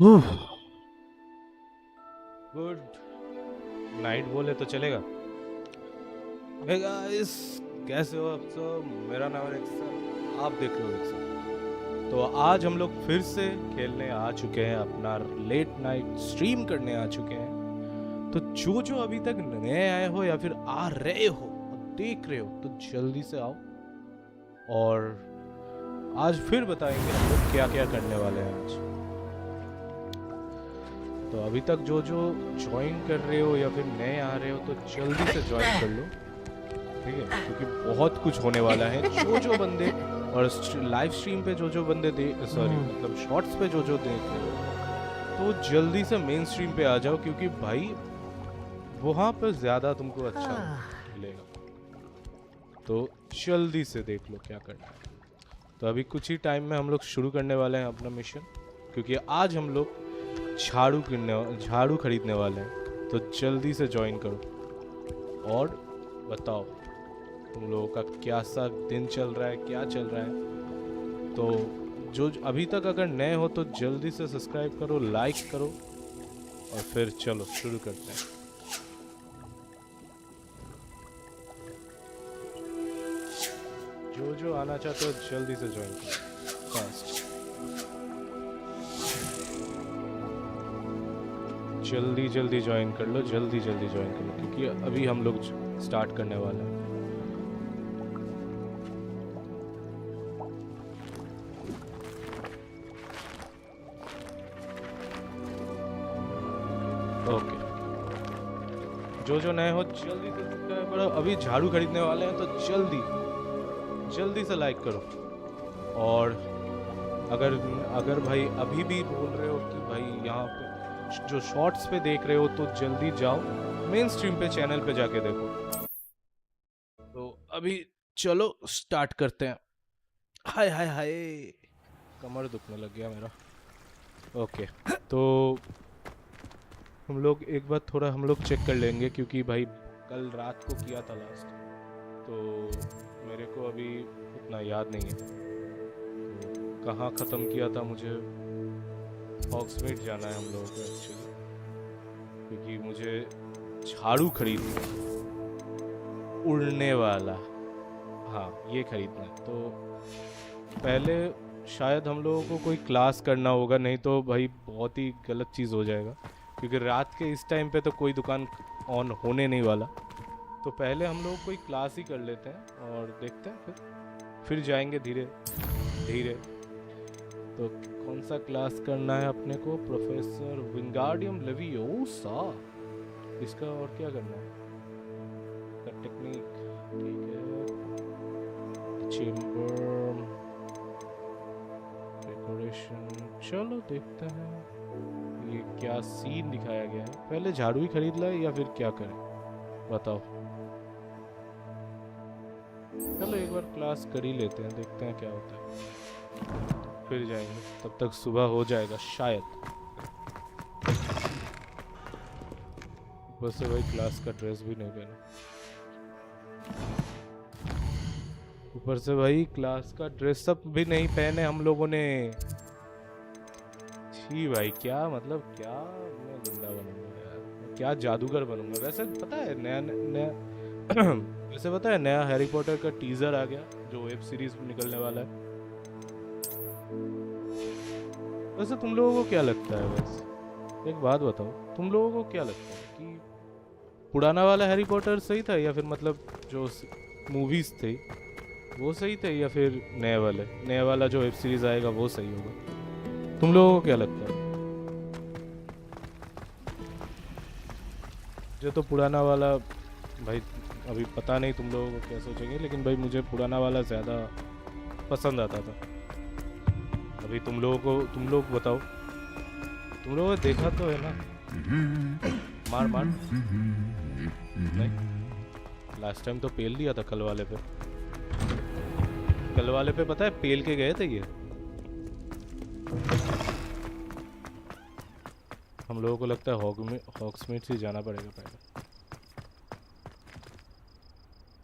Good night बोले तो चलेगा। हे गाइस, कैसे हो आप सब? मेरा नाम है रेक्सन, आप देख रहे हो रेक्सन। तो आज हम लोग फिर से खेलने आ चुके हैं, अपना लेट नाइट स्ट्रीम करने आ चुके हैं। तो जो अभी तक नए आए हो या फिर आ रहे हो और देख रहे हो तो जल्दी से आओ, और आज फिर बताएंगे हम लोग क्या क्या करने वाले हैं आज। तो अभी तक जो ज्वाइन कर रहे हो या फिर नए आ रहे हो तो जल्दी से ज्वाइन कर लो, ठीक है? क्योंकि बहुत कुछ होने वाला है। जो बंदे और लाइव स्ट्रीम पे जो बंदे मतलब शॉर्ट्स पे जो देख रहे हो तो जल्दी से मेन स्ट्रीम पे आ जाओ, क्योंकि भाई वहाँ पर ज़्यादा तुमको अच्छा मिलेगा। तो जल्दी से देख लो क्या करना है। तो अभी कुछ ही टाइम में हम लोग शुरू करने वाले हैं अपना मिशन, क्योंकि आज हम लोग झाड़ू खरीदने वाले हैं। तो जल्दी से ज्वाइन करो और बताओ तुम लोगों का क्या सा दिन चल रहा है, क्या चल रहा है। तो जो अभी तक अगर नए हो तो जल्दी से सब्सक्राइब करो, लाइक करो, और फिर चलो शुरू करते हैं। जो आना चाहते हो जल्दी से ज्वाइन करो फास्ट। जल्दी ज्वाइन कर लो, जल्दी ज्वाइन कर लो, क्योंकि अभी हम लोग स्टार्ट करने वाले हैं। ओके, जो नए हो जल्दी से सब्सक्राइब करो। अभी झाड़ू खरीदने वाले हैं तो जल्दी से लाइक करो। और अगर भाई अभी भी बोल रहे हो कि भाई यहाँ पे जो शॉर्ट्स पे देख रहे हो तो जल्दी जाओ मेन स्ट्रीम पे, चैनल पे जाके देखो। तो अभी चलो स्टार्ट करते हैं। हाय हाय हाय, कमर दुखने लग गया मेरा। ओके, तो हम लोग एक बार थोड़ा हम लोग चेक कर लेंगे, क्योंकि भाई कल रात को किया था लास्ट, तो मेरे को अभी उतना याद नहीं है तो कहाँ ख़त्म किया था। मुझे हॉग्समीड जाना है हम लोगों को एक्चुअली, क्योंकि मुझे झाड़ू खरीदना है, उड़ने वाला। हाँ, ये खरीदना है। तो पहले शायद हम लोगों को कोई क्लास करना होगा, नहीं तो भाई बहुत ही गलत चीज़ हो जाएगा, क्योंकि रात के इस टाइम पे तो कोई दुकान ऑन होने नहीं वाला। तो पहले हम लोग कोई क्लास ही कर लेते हैं और देखते हैं, फिर जाएंगे धीरे धीरे। तो कौन सा क्लास करना है अपने को? प्रोफेसर विंगार्डियम लेवियोसा, इसका और क्या करना है? टेक्निक, ठीक है। चेम्बर डेकोरेशन, चलो देखते हैं ये क्या सीन दिखाया गया है। पहले झाड़ू ही खरीद लाए या फिर क्या करें, बताओ। चलो एक बार क्लास कर ही लेते हैं, देखते हैं क्या होता है, फिर जाएंगे। तब तक सुबह हो जाएगा शायद। ऊपर से भाई क्लास का ड्रेस भी नहीं पहना, ऊपर से भाई क्लास का ड्रेस सब भी नहीं पहने हम लोगों ने। छी भाई, क्या मतलब, क्या मैं गुंडा बनूंगा यार, क्या जादूगर बनूंगा। वैसे पता है नया वैसे पता है नया हैरी पॉटर का टीजर आ गया, जो वेब सीरीज में निकलने वाला है। वैसे तुम लोगों को क्या लगता है? वैसे एक बात बताओ, तुम लोगों को क्या लगता है कि पुराना वाला हैरी पॉटर सही था, या फिर मतलब जो मूवीज थे वो सही थे, या फिर नया वाला जो वेब सीरीज आएगा वो सही होगा? तुम लोगों को क्या लगता है? जो तो पुराना वाला, भाई अभी पता नहीं तुम लोगों को क्या सोचेंगे, लेकिन भाई मुझे पुराना वाला ज़्यादा पसंद आता था। अभी तुम लोग बताओ, तुम लोगों ने देखा तो है ना? मार नहीं, लास्ट टाइम तो पेल दिया था कल वाले पे पता है पेल के गए थे ये। हम लोगों को लगता है हॉग्समीड से जाना पड़ेगा पहले।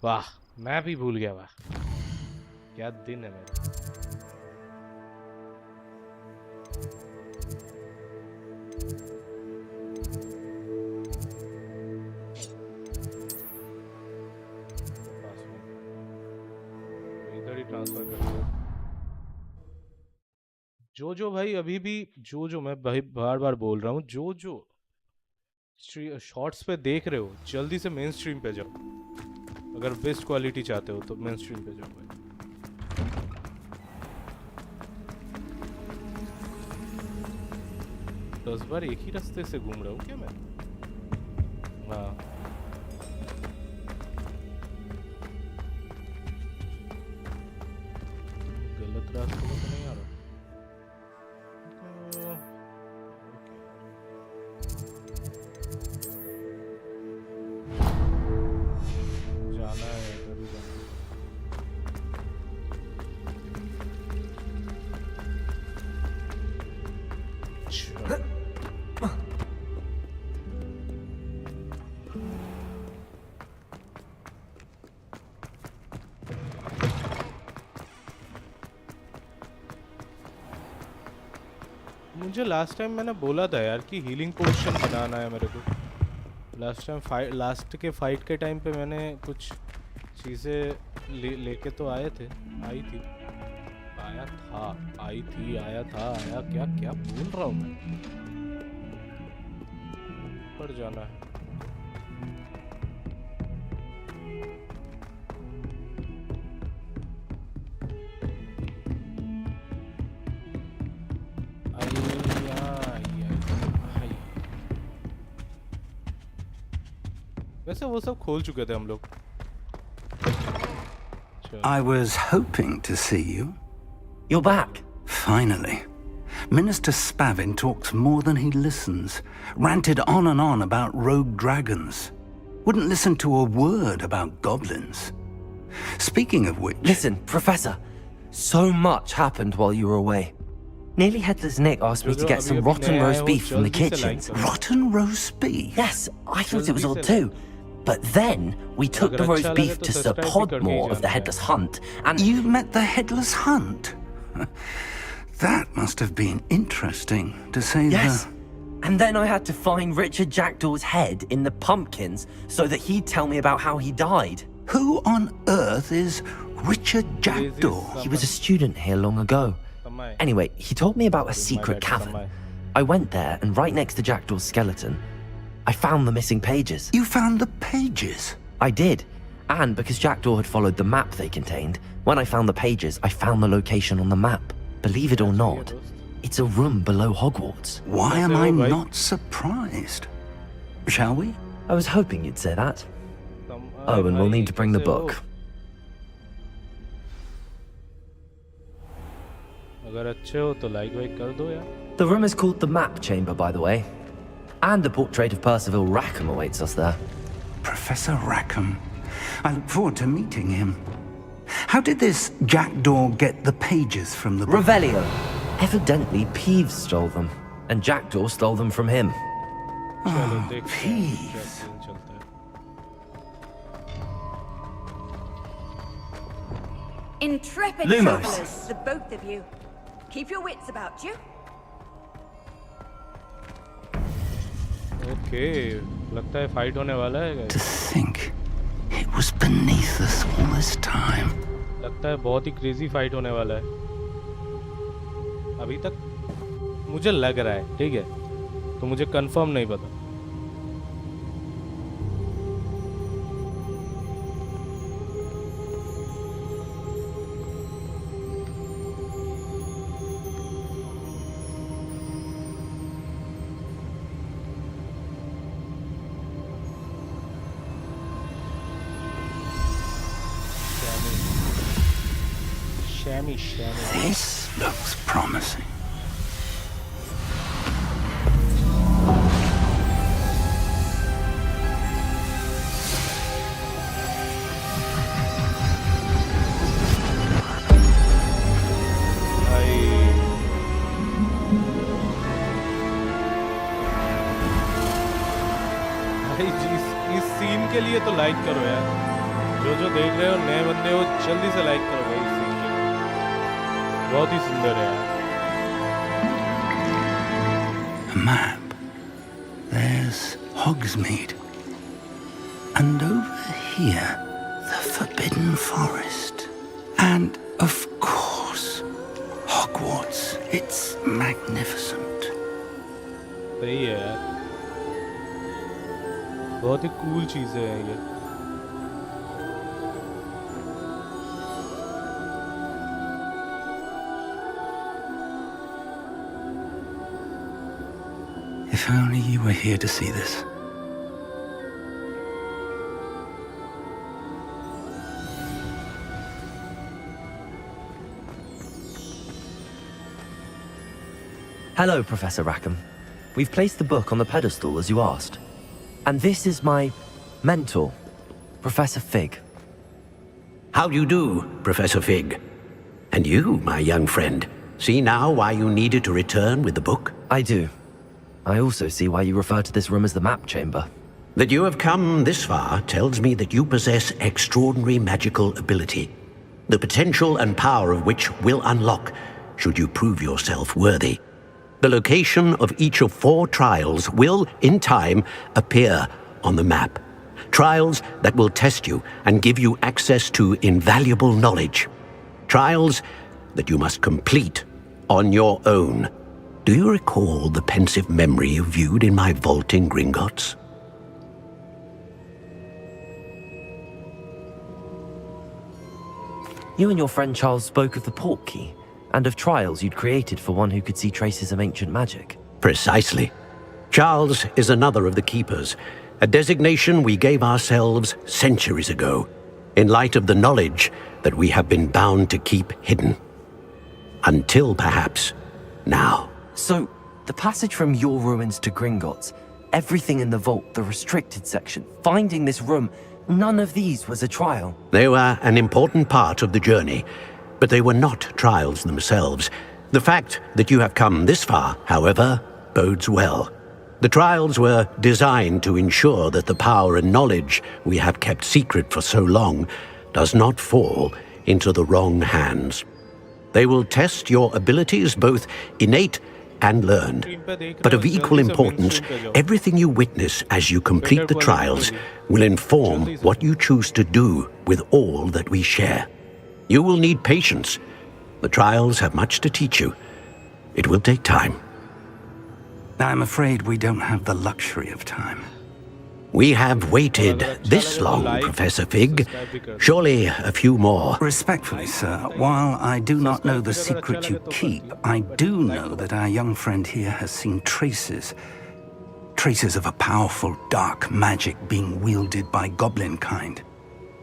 वाह, मैं भी भूल गया। वाह, क्या दिन है मेरा। मेमोरी ट्रांसफर कर दिया। जो भाई अभी भी जो मैं भाई बार बार बोल रहा हूँ, जो शॉर्ट्स पे देख रहे हो जल्दी से मेन स्ट्रीम पे जाओ। अगर बेस्ट क्वालिटी चाहते हो तो मेन स्ट्रीम पे जाओ भाई। 10 बार एक ही रास्ते से घूम रहा हूँ क्या मैं? हाँ, गलत रास्ते में तो नहीं आ रहा। जाना है इधर ही जाना है। चलो। मुझे लास्ट टाइम मैंने बोला था यार कि हीलिंग पोशन बनाना है मेरे को। लास्ट के फाइट के टाइम पे मैंने कुछ चीज़ें लेके तो आए थे, आई थी, आया था, आई थी, आया था, आया क्या क्या बोल रहा हूँ मैं। ऊपर जाना है। वैसे वो सब खोल चुके थे हम लोग। I was hoping to see you. You're back. Finally. Minister Spavin talks more than he listens. Ranted on and on about rogue dragons. Wouldn't listen to a word about goblins. Speaking of which... Listen, Professor. So much happened while you were away. Nearly Headless Nick asked me to get some rotten roast beef from the kitchen. Rotten roast beef? Yes, I thought it was odd too. But then we took the roast beef to Sir Podmore of the Headless Hunt and... You met the Headless Hunt? That must have been interesting, to say the... Yes. And then I had to find Richard Jackdaw's head in the pumpkins so that he'd tell me about how he died. Who on earth is Richard Jackdaw? He was a student here long ago. Anyway, he told me about a secret cavern. I went there, and right next to Jackdaw's skeleton, I found the missing pages. You found the pages? I did. And because Jackdaw had followed the map they contained, when I found the pages, I found the location on the map. Believe it or not, it's a room below Hogwarts. Why am I not surprised? Shall we? I was hoping you'd say that. Oh, and we'll need to bring the book. The room is called the Map Chamber, by the way. And a portrait of Percival Rackham awaits us there. Professor Rackham. I look forward to meeting him. How did this Jackdaw get the pages from the book? Revelio. Evidently, Peeves stole them. And Jackdaw stole them from him. Oh, Peeves. Intrepid Lumos. travelers, the both of you. Keep your wits about you. Okay, लगता है fight होने वाला है guys. To think it was beneath us all this time. लगता है बहुत ही crazy fight होने वाला है. अभी तक मुझे लग रहा है, ठीक है, तो मुझे कंफर्म नहीं पता. This looks promising. इस सीन के लिए तो लाइक करो यार. जो देख रहे हो नए बंदे हो, जल्दी से लाइक करो भाई. इस सीन के लिए बहुत ही सुंदर है यार. A map. There's Hogsmeade. And over here, the Forbidden Forest. And, of course, Hogwarts. It's magnificent. सही है यार, बहुत ही कूल चीज़ें हैं ये. If only you were here to see this. Hello, Professor Rackham. We've placed the book on the pedestal as you asked. And this is my mentor, Professor Fig. How do you do, Professor Fig? And you, my young friend, see now why you needed to return with the book? I do. I also see why you refer to this room as the map chamber. That you have come this far tells me that you possess extraordinary magical ability, the potential and power of which will unlock should you prove yourself worthy. The location of each of 4 trials will, in time, appear on the map. Trials that will test you and give you access to invaluable knowledge. Trials that you must complete on your own. Do you recall the pensive memory you viewed in my vault in Gringotts? You and your friend Charles spoke of the port key, and of trials you'd created for one who could see traces of ancient magic. Precisely. Charles is another of the Keepers, a designation we gave ourselves centuries ago, in light of the knowledge that we have been bound to keep hidden. Until perhaps now. So, the passage from your ruins to Gringotts, everything in the vault, the restricted section, finding this room, none of these was a trial. They were an important part of the journey, but they were not trials themselves. The fact that you have come this far, however, bodes well. The trials were designed to ensure that the power and knowledge we have kept secret for so long does not fall into the wrong hands. They will test your abilities, both innate and learned. But of equal importance, everything you witness as you complete the trials will inform what you choose to do with all that we share. You will need patience. The trials have much to teach you. It will take time. I'm afraid we don't have the luxury of time. We have waited this long, Professor Fig. Surely a few more. Respectfully, sir, while I do not know the secret you keep, I do know that our young friend here has seen traces of a powerful dark magic being wielded by goblin kind.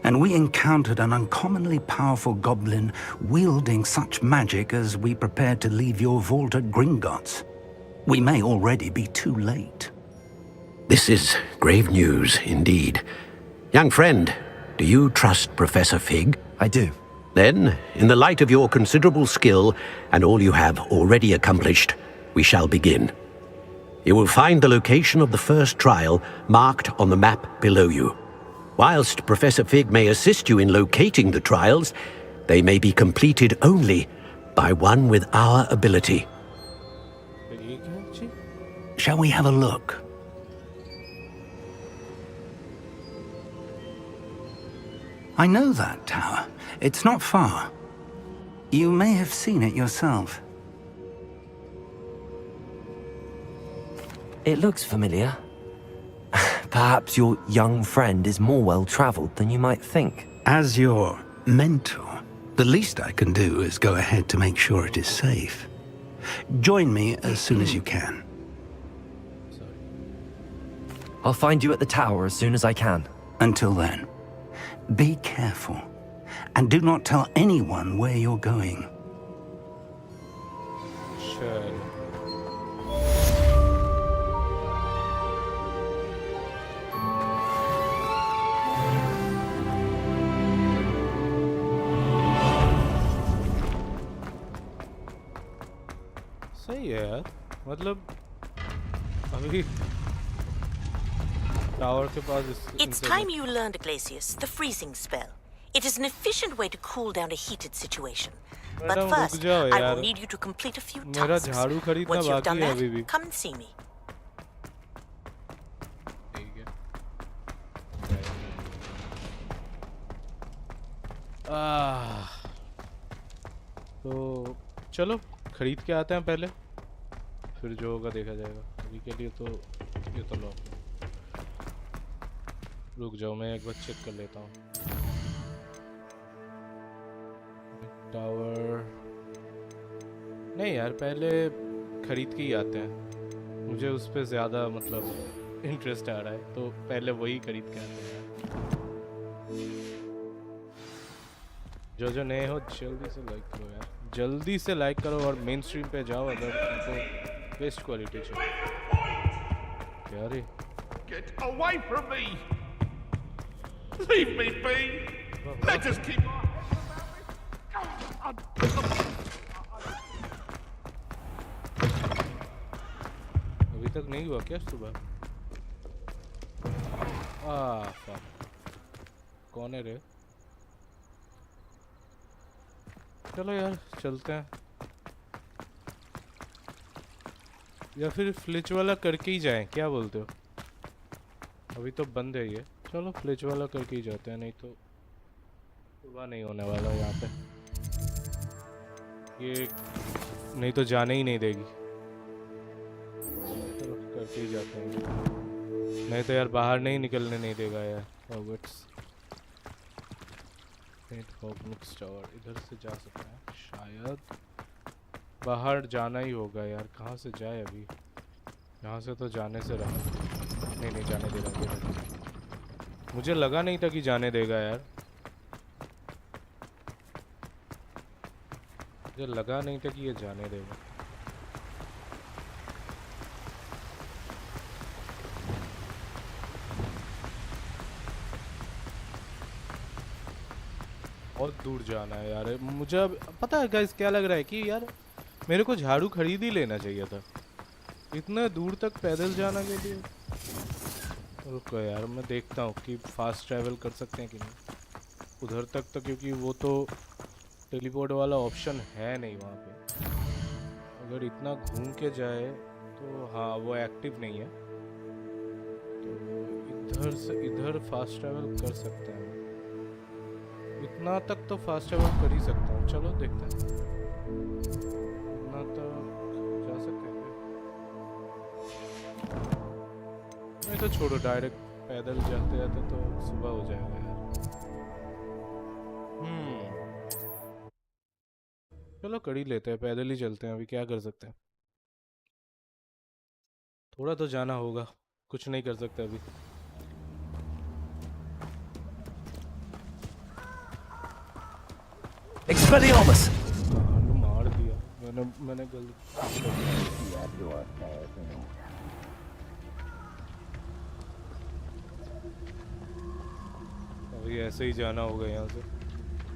And we encountered an uncommonly powerful goblin wielding such magic as we prepared to leave your vault at Gringotts. We may already be too late. This is grave news indeed. Young friend, do you trust Professor Fig? I do. Then, in the light of your considerable skill and all you have already accomplished, we shall begin. You will find the location of the first trial marked on the map below you. Whilst Professor Fig may assist you in locating the trials, they may be completed only by one with our ability. Shall we have a look? I know that tower. It's not far. You may have seen it yourself. It looks familiar. Perhaps your young friend is more well-traveled than you might think. As your mentor, the least I can do is go ahead to make sure it is safe. Join me as soon as you can. I'll find you at the tower as soon as I can. Until then, be careful, and do not tell anyone where you're going. Sure. सही है यार, मतलब अभी tower के पास It's time you learned, Glacius, the freezing spell. It is an efficient way to cool down a heated situation. But Madam, first, रुक जाओ I यार. will need you to complete a few मेरा tasks. झाड़ू खरीदना Once you've बाकी done है अभी भी. that, come and see me. ठीक है. तो चलो खरीद के आते हैं पहले, फिर जो होगा देखा जाएगा। अभी के लिए तो ये तो लो, रुक जाओ मैं एक बार चेक कर लेता हूँ। टावर नहीं यार, पहले खरीद के ही आते हैं, मुझे उस पर ज़्यादा मतलब इंटरेस्ट आ रहा है, तो पहले वही खरीद के आते हैं। जो नए हो जल्दी से लाइक करो यार, जल्दी से लाइक करो और मेन स्ट्रीम पे जाओ अगर तुमको बेस्ट क्वालिटी चाहिए। क्या रे? Get away from me! Leave me be! Let us keep our heads about it! अभी तक नहीं हुआ क्या सुबह? fuck. कौन है रे? चलो यार चलते हैं, या फिर फ्लिच वाला करके ही जाएं, क्या बोलते हो? अभी तो बंद है ये, चलो फ्लिच वाला करके ही जाते हैं, नहीं तो सुबह नहीं होने वाला यहाँ पे, ये नहीं तो जाने ही नहीं देगी। चलो करके ही जाते हैं, नहीं तो यार बाहर नहीं निकलने नहीं देगा यार। हॉगवर्ट्स टावर, इधर से जा सकते हैं शायद, बाहर जाना ही होगा यार, कहाँ से जाए अभी? यहाँ से तो जाने से रहा, नहीं जाने देगा, मुझे लगा नहीं था कि जाने देगा यार, मुझे लगा नहीं था कि ये जाने देगा। बहुत दूर जाना है यार मुझे। अब पता है गाइस क्या लग रहा है कि यार मेरे को झाड़ू खरीद ही लेना चाहिए था, इतने दूर तक पैदल जाना के लिए। रुको यार मैं देखता हूँ कि फास्ट ट्रैवल कर सकते हैं कि नहीं उधर तक, तो क्योंकि वो तो टेलीपोर्ट वाला ऑप्शन है नहीं वहाँ पे। अगर इतना घूम के जाए तो हाँ वो एक्टिव नहीं है, तो इधर से इधर फास्ट ट्रैवल कर सकते हैं, इतना तक तो फास्ट ट्रैवल कर ही सकता हूँ। चलो देखते हैं, इतना तक जा सकते हैं, नहीं तो छोड़ो डायरेक्ट पैदल जाते जाते तो सुबह हो जाएगा यार। चलो कर ही लेते हैं, पैदल ही चलते हैं, अभी क्या कर सकते हैं, थोड़ा तो जाना होगा, कुछ नहीं कर सकते अभी। Expelliarmus! मार दिया मैंने गलती। अभी ऐसे ही जाना होगा यहाँ से,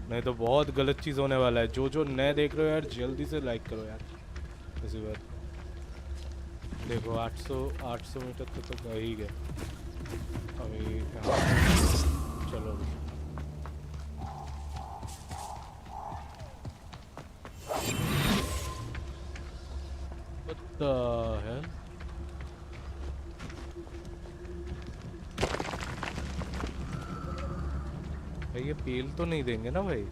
नहीं तो बहुत गलत चीज़ होने वाला है। जो नए देख रहे हो यार जल्दी से लाइक करो यार, इसी बात देखो 800 मीटर तक तो गए ही गए अभी यहाँ। चलो What the hell? भाई ये पेल तो नहीं देंगे ना भाई?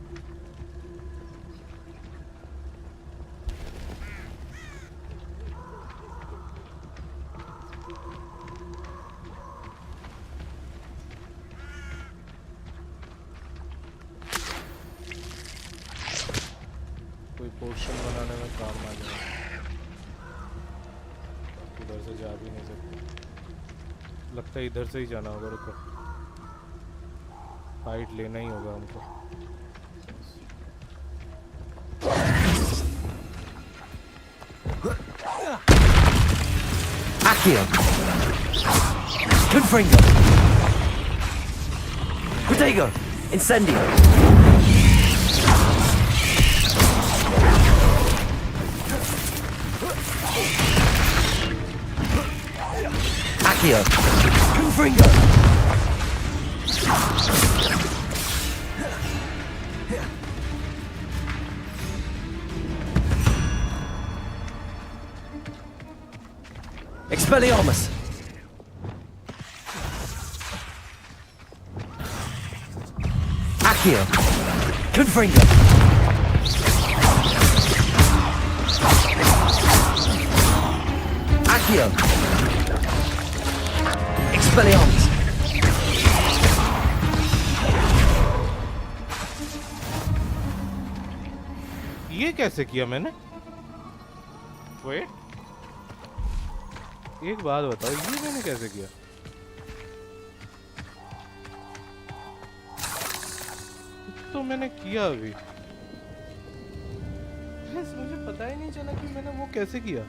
कोई पोर्शन बनाने में काम आ जाए, इधर से जा भी नहीं सकते, लगता है इधर से ही जाना होगा। रुको फाइट लेना ही होगा हमको। Accio! Confringo! Protego! Incendio! Accio! Confringo! Expelliarmus! Accio! Confringo! Accio! Expelliarmus! ये कैसे किया मैंने? वेट, एक बात बताओ, ये मैंने कैसे किया? तो मैंने किया अभी, मुझे पता ही नहीं चला कि मैंने वो कैसे किया।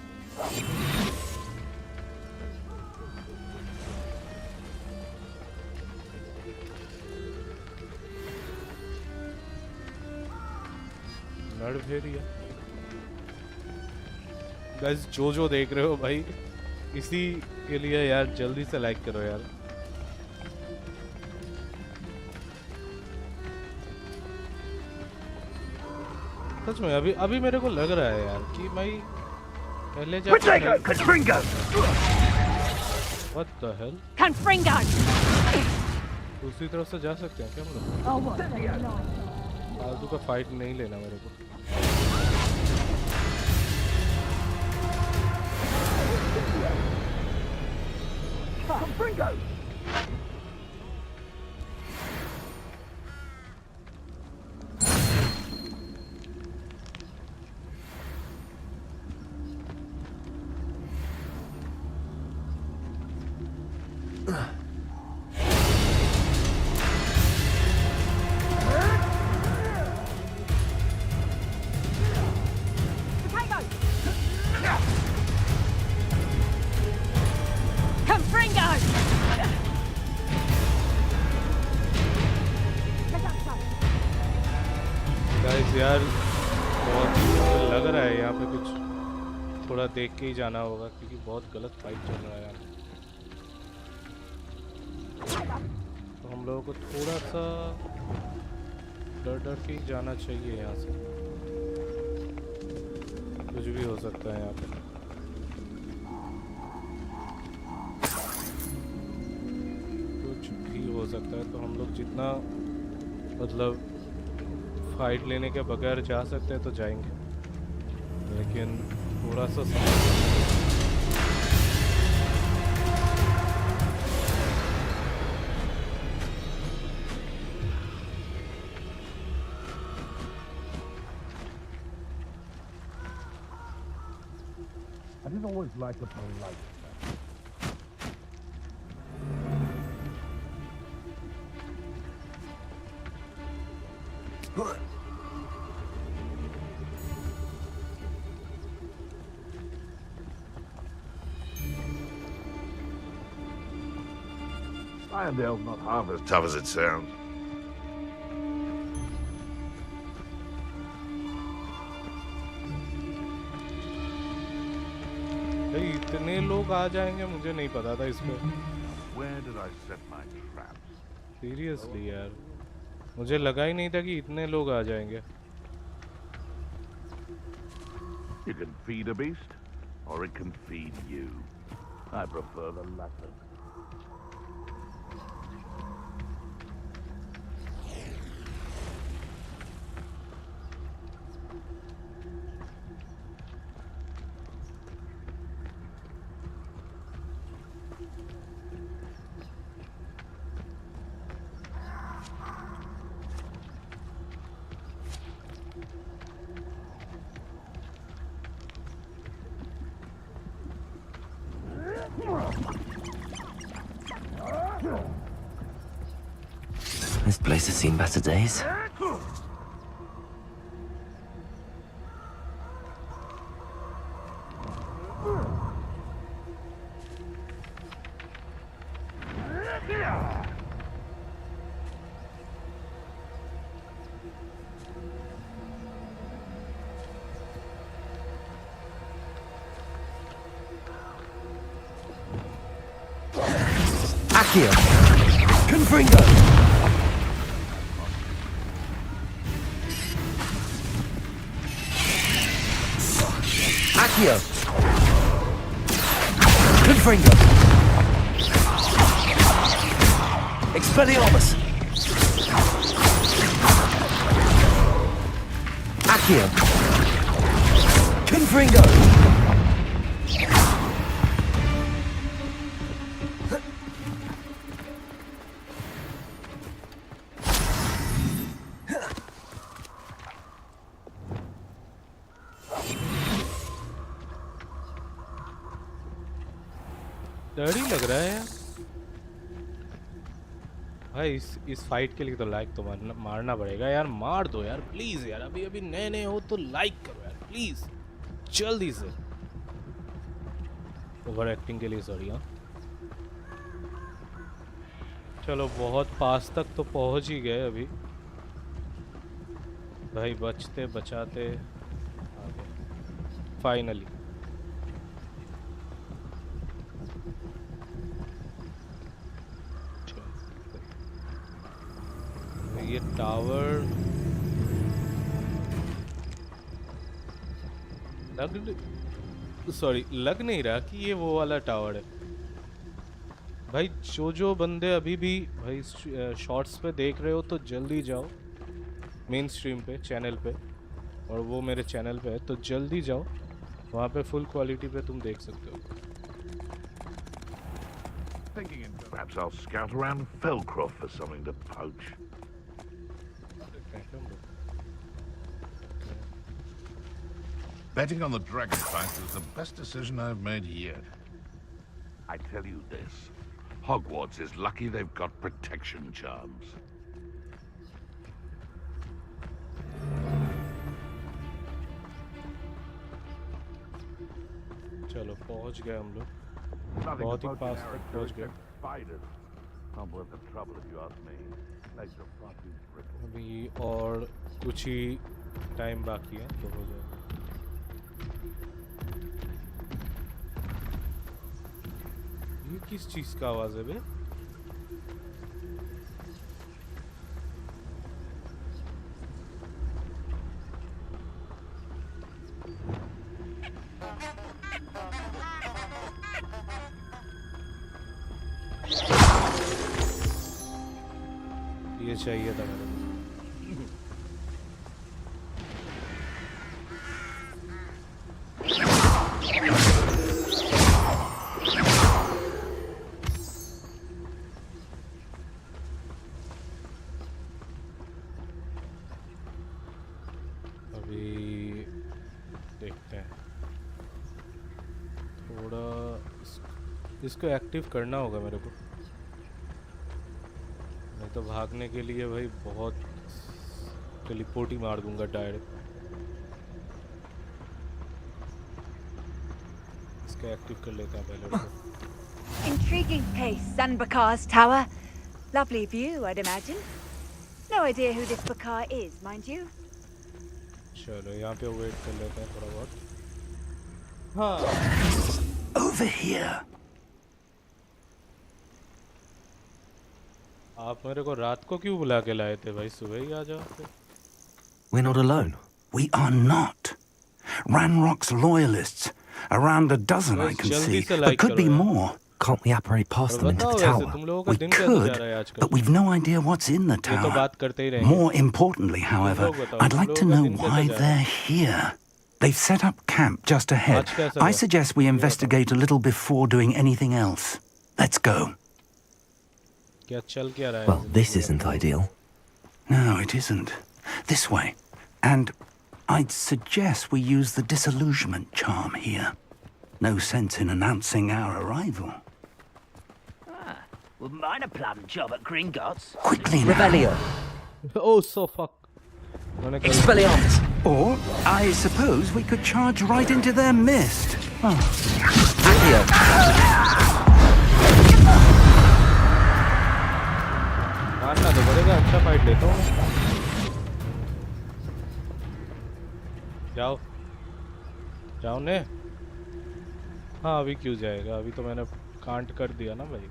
नड़ भेड़िया गाइस, जो देख रहे हो भाई, इसी के लिए यार जल्दी से लाइक करो यार। सच में अभी मेरे को लग रहा है यार कि भाई पहले What the hell? Confringo! दूसरी तरफ से जा सकते हैं क्या हम लोग? Oh, what? फालतू का फाइट नहीं लेना मेरे को। Confringo! Confringo! गाइस यार बहुत मुझे लग रहा है यहाँ पे कुछ थोड़ा देख के ही जाना होगा, क्योंकि बहुत गलत फाइट चल रहा है यहाँ पे। तो हम लोगों को थोड़ा सा डर के ही जाना चाहिए यहाँ से, कुछ भी हो सकता है यहाँ पे। कुछ भी हो सकता है, तो हम लोग जितना मतलब फाइट लेने के बगैर जा सकते हैं तो जाएंगे, लेकिन थोड़ा सा I didn't always like a polite Irondale's not half as tough as it sounds. भाई इतने लोग आ जाएंगे मुझे नहीं पता था इस पे। Where did I set my traps? Seriously यार, मुझे लगा ही नहीं था कि इतने लोग आ जाएंगे। You can feed a beast, or it can feed you. I prefer the latter. This place has seen better days. Accio! Confringo! Accio! Confringo! Expelliarmus! Accio! Confringo! डर ही लग रहा है यार भाई। इस फाइट के लिए तो लाइक तो मारना पड़ेगा यार। मार दो यार प्लीज यार। अभी अभी नए नए हो तो लाइक करो यार प्लीज जल्दी से। ओवर एक्टिंग के लिए सॉरी। हाँ चलो बहुत पास तक तो पहुंच ही गए अभी भाई। बचते बचाते आगे फाइनली। ये टावर लग नहीं रहा कि ये वो वाला टावर है भाई। जो बंदे अभी भी भाई शॉर्ट्स पे देख रहे हो तो जल्दी जाओ मेन स्ट्रीम पे चैनल पे, और वो मेरे चैनल पे है तो जल्दी जाओ वहाँ पे फुल क्वालिटी पे तुम देख सकते हो। Perhaps I'll scout around Felcroft for something to poach. Betting on the dragon fight was the best decision I've made yet. I tell you this, Hogwarts is lucky they've got protection charms. चलो पहुंच गए हम लोग। Nothing बहुत ही about pass the तक पहुंच गए। spiders. Not worth the trouble if you ask me. Legs are far too brittle. अभी और कुछ ही टाइम बाकी है तो हो जाएगा। ये किस चीज का आवाज है बे? ये चाहिए था मेरे को। अभी देखते हैं थोड़ा इसको एक्टिव करना होगा मेरे को, नहीं तो भागने के लिए भाई बहुत टेलीपोर्ट ही मार दूंगा डायरेक्ट। इसको एक्टिव कर लेते हैं पहले। Intriguing place, Zanbakar's tower. Lovely view, I'd imagine. No idea who this Bakar is, mind you. चलो यहाँ पे वेट कर लेते हैं थोड़ा बहुत। हाँ Over here. आप मेरे को रात को क्यों बुला के लाए थे भाई? सुबह ही आ जाओ। We're not alone. We are not. Ranrock's loyalists. Around a dozen I can जल्दी see, से but like could be करो यार। more. Can't we apparate past them into बताओ the वैसे tower? तुम लोगों का We दिन कैसे जा could, रहा है आजकल? but we've no idea what's in the ये तो tower. बात करते ही रहेंगे। More importantly, however, लोग बताओ, I'd like तुम to लोगों know का दिन why कैसे जा रहा they're here. They've set up camp just ahead. आज कैसा I हुआ? suggest we investigate a little before doing anything else. Let's go. क्या चल क्या रहा है? Well, this isn't ideal. No, it isn't. This way. And I'd suggest we use the disillusionment charm here. No sense in announcing our arrival. Wouldn't mind a plum job at Gringotts. Quickly now. Revelio. Oh so fuck. मैंने कहा Expelliarmus. Or, I suppose we could charge right into their mist. Oh. Accio. मारना तो पड़ेगा। अच्छा fight लेता हूँ। जाओ जाओ ने। हाँ अभी क्यों जाएगा? अभी तो मैंने कांट कर दिया ना भाई।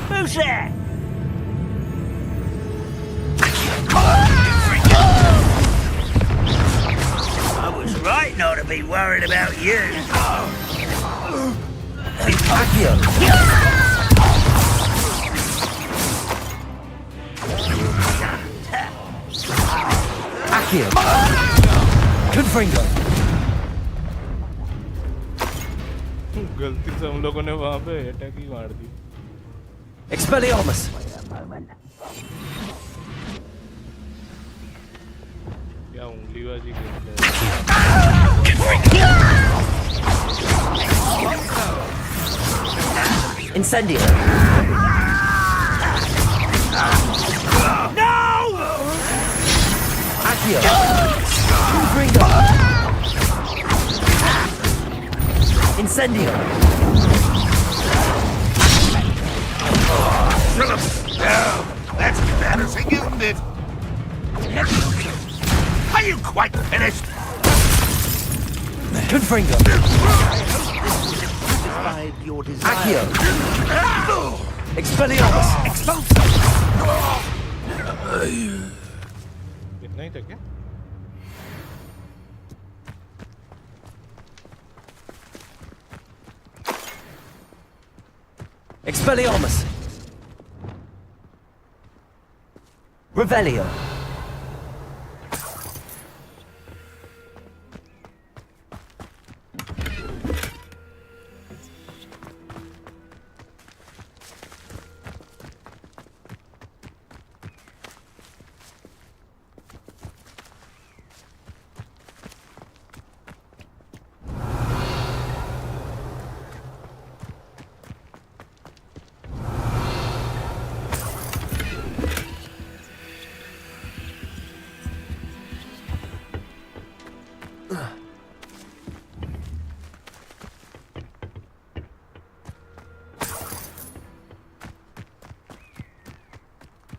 Who's there? I was right not to be worried about you. Accio. Accio. Confringo. गलती से हम लोगों ने वहां पे अटैक ही मार दी। Expelliarmus. क्या उंगलीबाजी करते हैं? Incendio. No! Accio. Confringo. Incendio. That's embarrassing, isn't it? Are you quite finished? Confringo. Your desire. Accio. Expelliarmus. इतना ही था क्या? Expelliarmus. Revelio.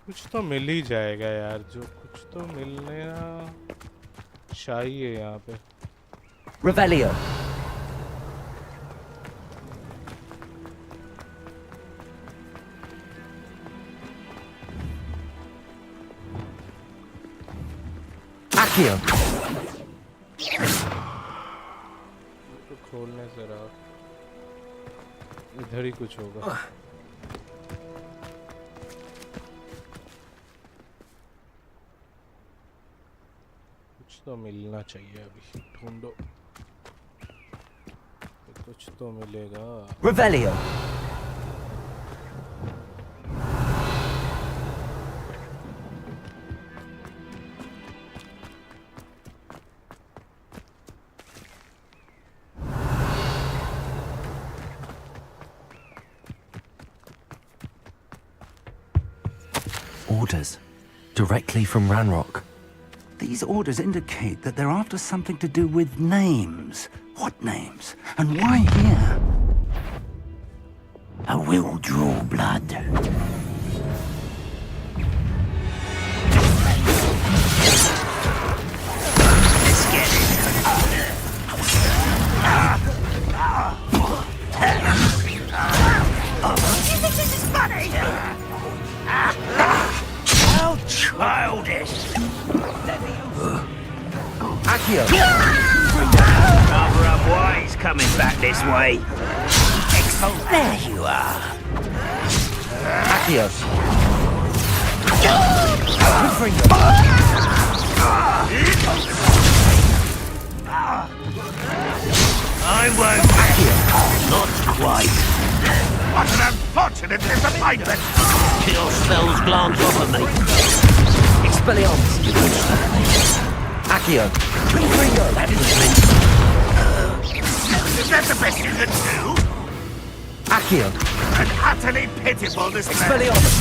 कुछ तो मिल ही जाएगा यार, जो कुछ तो मिलने चाहिए यहाँ पे। Revelio. Accio. तो खोलने जरा, इधर ही कुछ होगा। कुछ तो मिलना चाहिए, अभी ढूंढो, कुछ तो मिलेगा। Revelio. Orders. Directly from Ranrock. These orders indicate that they're after something to do with names. What names? And why here? I will draw blood. Let's get it. You think this is funny? How childish. Accio. Cover up wise coming back this way. There you are. Accio. Confringo. I won't. Not quite. What an unfortunate disappointment! Your spells glance off of me. Expelliarmus. Accio. Confringo. That was meant. Is that the best you can do? Accio. An utterly pitiful display. Expelliarmus.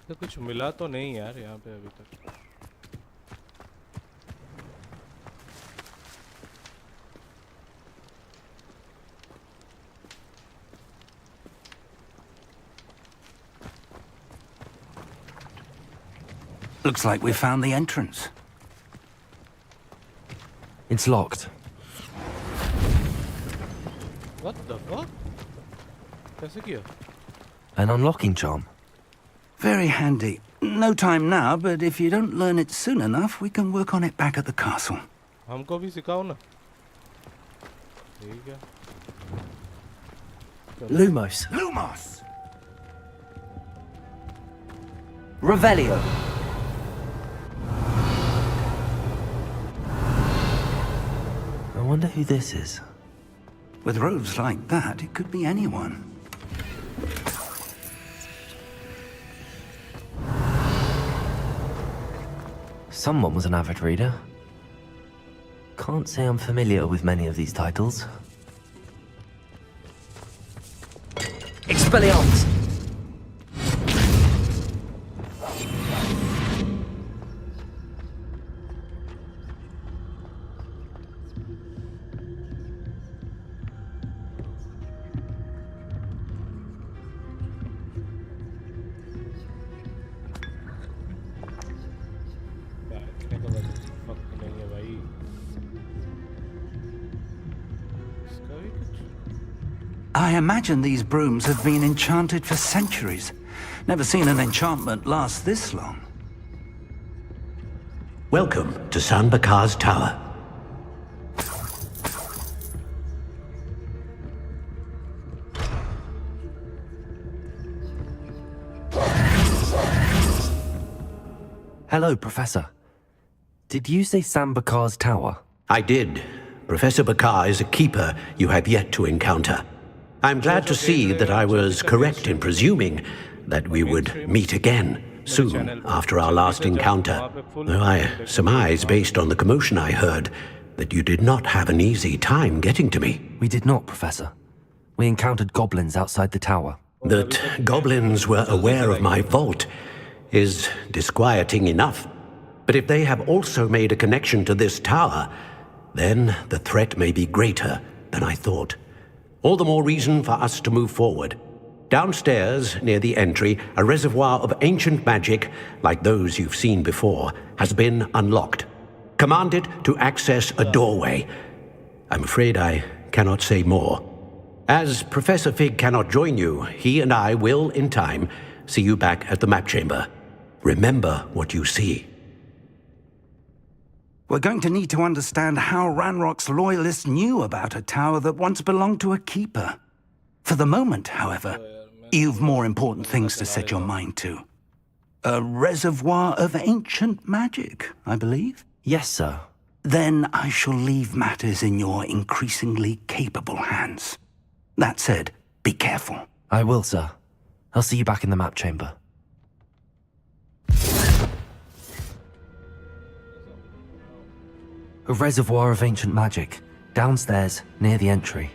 तो कुछ मिला तो नहीं यार यहाँ पे अभी तक। Looks like we found the entrance. It's locked. What the fuck? कैसे किया? An unlocking charm. Very handy. No time now, but if you don't learn it soon enough, we can work on it back at the castle. हमको भी सिखाओ ना। ठीक है। Lumos. Lumos! Revelio. I wonder who this is. With robes like that, it could be anyone. Someone was an avid reader. Can't say I'm familiar with many of these titles. Expelliarmus! बैठने का वक्त नहीं है भाई। इसका भी कुछ I imagine these brooms have been enchanted for centuries. Never seen an enchantment last this long. Welcome to San Bakar's Tower. Hello, Professor. Did you say San Bakar's Tower? I did. Professor Bakar is a keeper you have yet to encounter. I'm glad to see that I was correct in presuming that we would meet again soon after our last encounter, though I surmise, based on the commotion I heard, that you did not have an easy time getting to me. We did not, Professor. We encountered goblins outside the tower. That goblins were aware of my vault is disquieting enough. But if they have also made a connection to this tower, then the threat may be greater than I thought. All the more reason for us to move forward. Downstairs, near the entry, a reservoir of ancient magic, like those you've seen before, has been unlocked. Command it to access a doorway. I'm afraid I cannot say more. As Professor Fig cannot join you, he and I will, in time, see you back at the map chamber. Remember what you see. We're going to need to understand how Ranrock's loyalists knew about a tower that once belonged to a keeper. For the moment, however, you've more important things to set your mind to. A reservoir of ancient magic, I believe? Yes, sir. Then I shall leave matters in your increasingly capable hands. That said, be careful. I will, sir. I'll see you back in the map chamber. A reservoir of ancient magic, downstairs, near the entry.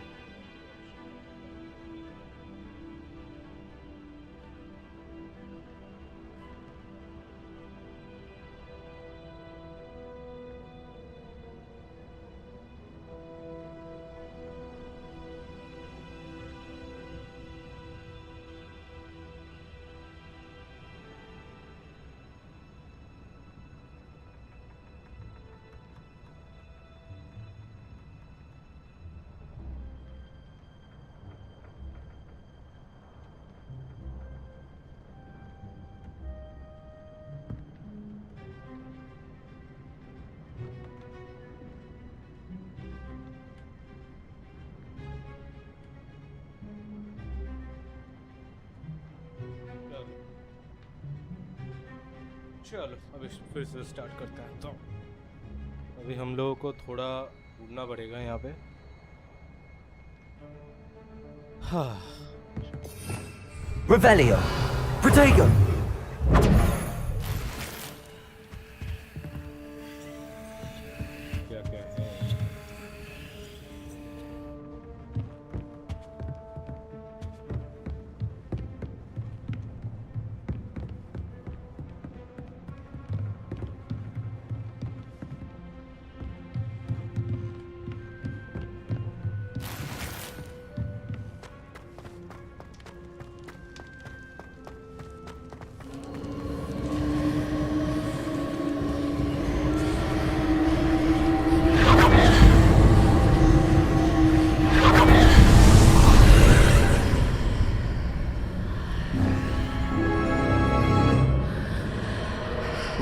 चलो अभी फिर से start करते हैं। तो अभी हम लोगों को थोड़ा ढूंढना पड़ेगा यहाँ पे। हाँ Revelio! Protego! क्या क्या है?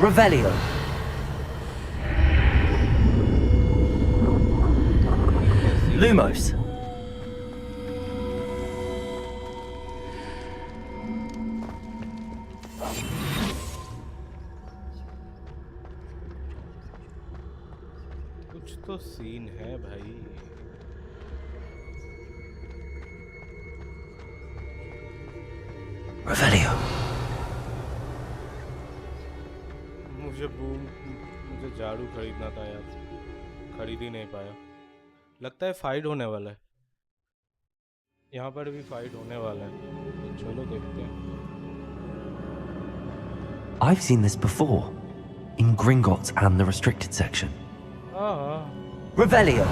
Revelio. Lumos. कुछ तो सीन है भाई। Revelio. मुझे झाड़ू खरीदना था यार, खरीद ही नहीं पाया। लगता है फाइट होने वाला है, यहाँ पर भी फाइट होने वाला है, तो चलो देखते हैं। I've seen this before, in Gringotts and the restricted section. हाँ Revelio.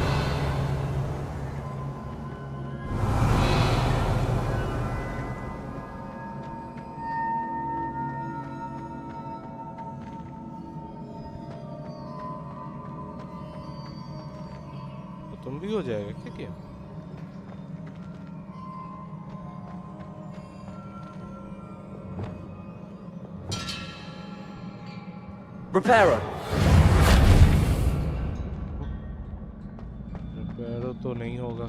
तो तुम भी हो जाएगा क्या क्या? Reparo. पैरों तो नहीं होगा।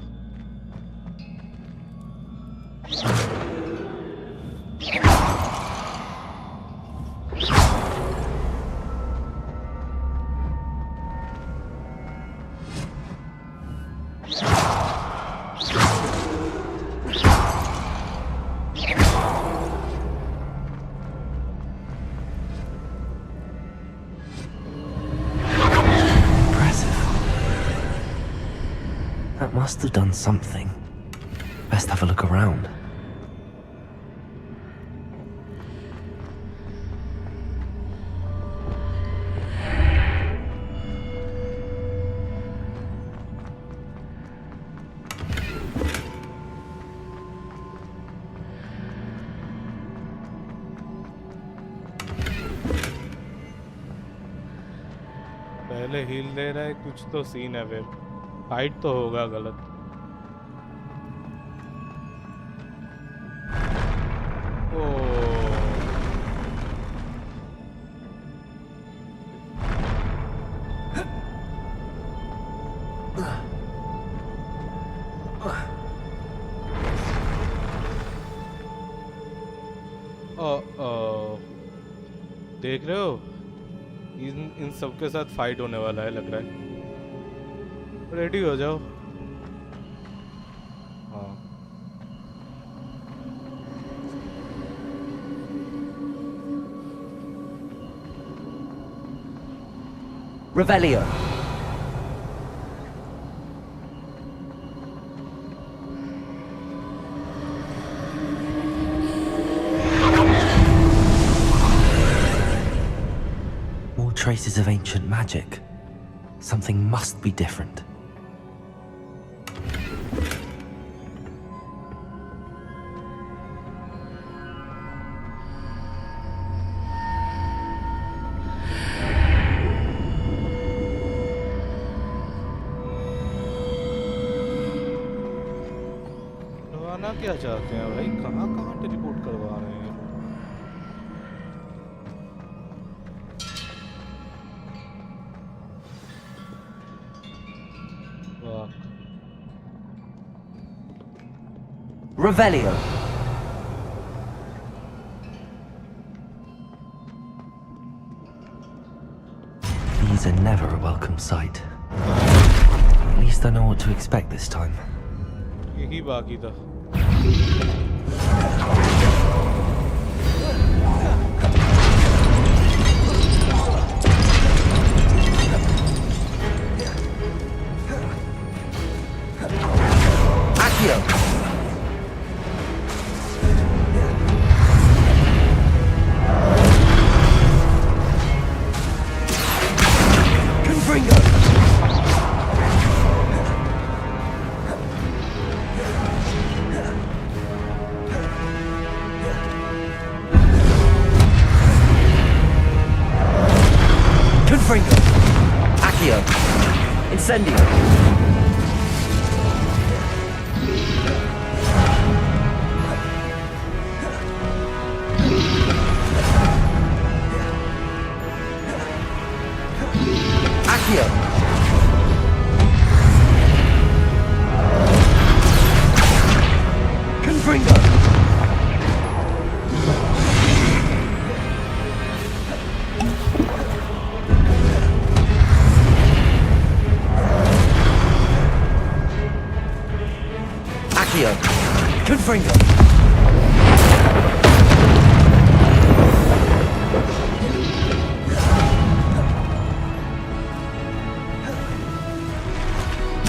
That must have done something. Best have a look around. पहले हील दे रहा है, कुछ तो सीन है, फिर फाइट तो होगा गलत। देख रहे हो, इन सबके साथ फाइट होने वाला है लग रहा है। रेडी हो जाओ। हाँ Revelio. More traces of ancient magic. Something must be different. करवाना क्या चाहते हैं भाई? कहाँ कहाँ टेलीपोर्ट करवा रहे हैं? Revelio. These are never a welcome sight. At least I know what to expect this time. यही बाकी था। Accio. Confringo. Confringo. Accio. Incendio. Accio. Confringo.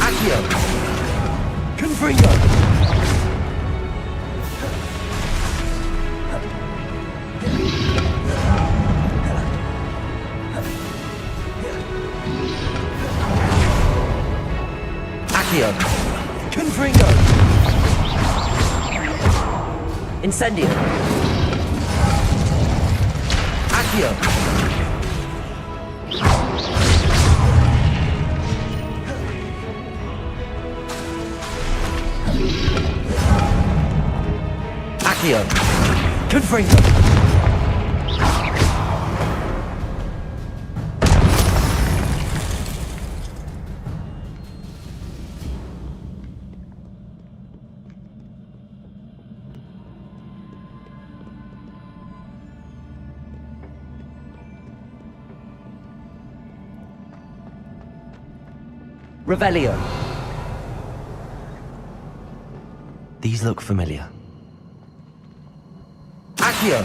Accio. Confringo. Accio. Confringo. Incendio. Accio. Accio. Confringo. Revelio. These look familiar. Accio.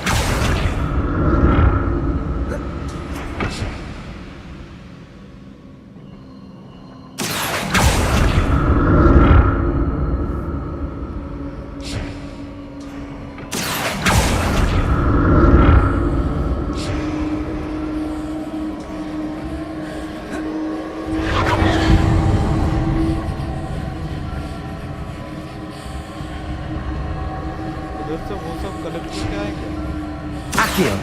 इधर से वो सब collect करके आएंगे। Accio.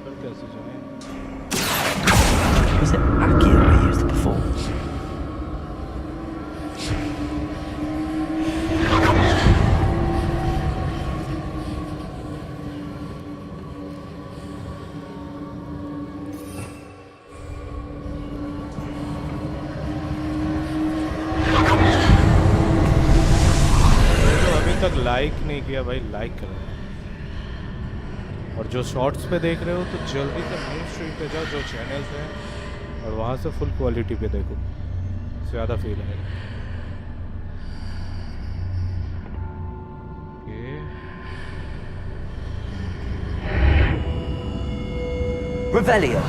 फिर कैसे जाएं? Was it Accio we used before? तो अभी तक लाइक नहीं किया भाई, लाइक करो। और जो शॉर्ट्स पे देख रहे हो तो जल्दी से मेन स्ट्रीम पे जाओ, जो चैनल्स हैं, और वहाँ से फुल क्वालिटी पे देखो, ज़्यादा फील आएगा। Okay, Revelio.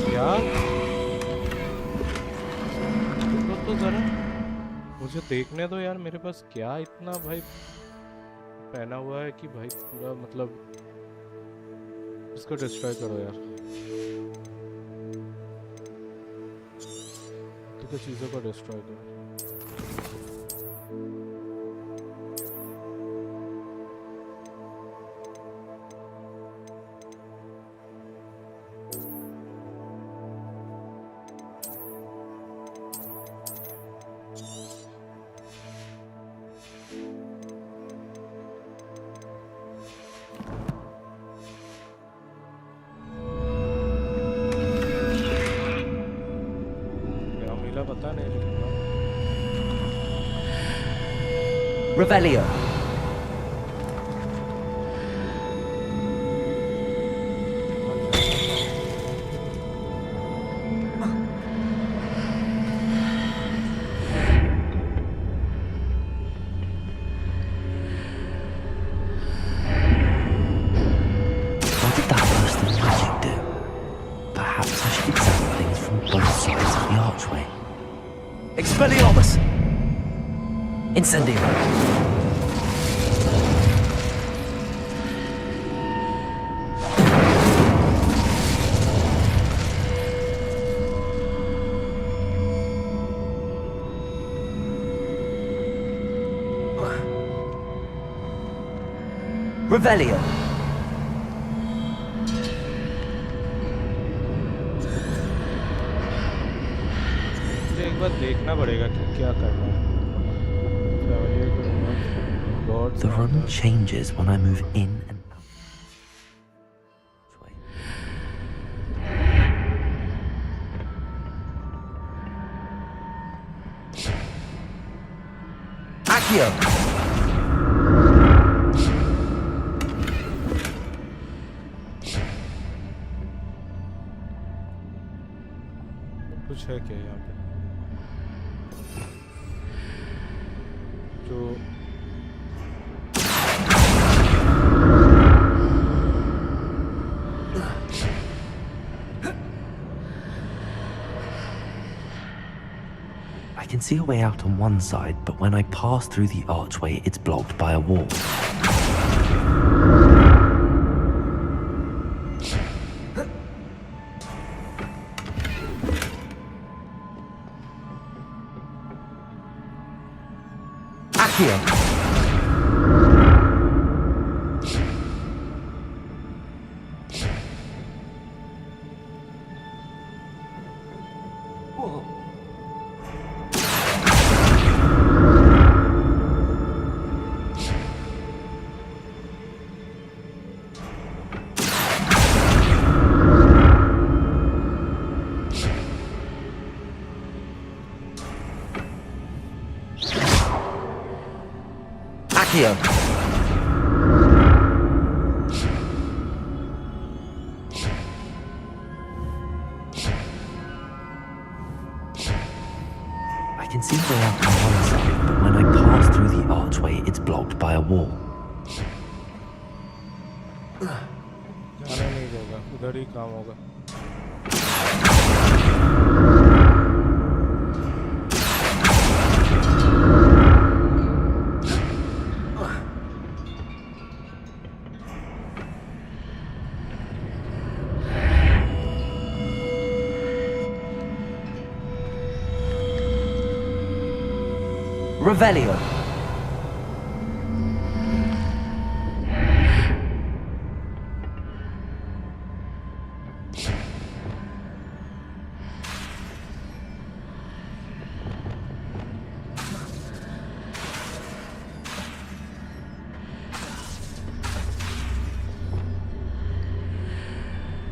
क्या तो ज़रा मुझे देखने दो यार, मेरे पास क्या इतना भाई पहना हुआ है कि भाई पूरा मतलब इसको डिस्ट्रॉय करो यार। तो चीज़ों को डिस्ट्रॉय करो। पता नहीं लेकिन Revelio. What did that burst of magic do? Perhaps I should examine things from both sides of the archway. Expelliarmus! Incendio! Revelio! मुझे एक बार देखना पड़ेगा कि क्या करना है। The room changes when I move in and out. Accio! कुछ है क्या यहाँ पे जो I can see a way out on one side, but when I pass through the archway, it's blocked by a wall. Accio! Accio! I can see a way out on one side, but when I pass through the archway, it's blocked by a wall. जाने नहीं देगा उधर ही काम होगा Revelio!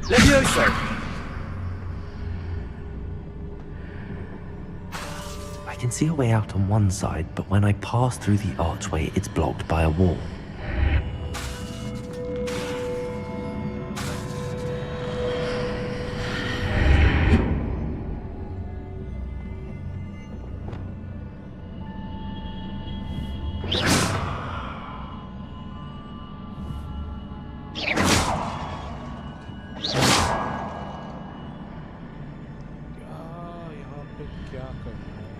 Levioso! I can see a way out on one side, but when I pass through the archway, it's blocked by a wall. यहाँ पे क्या करना है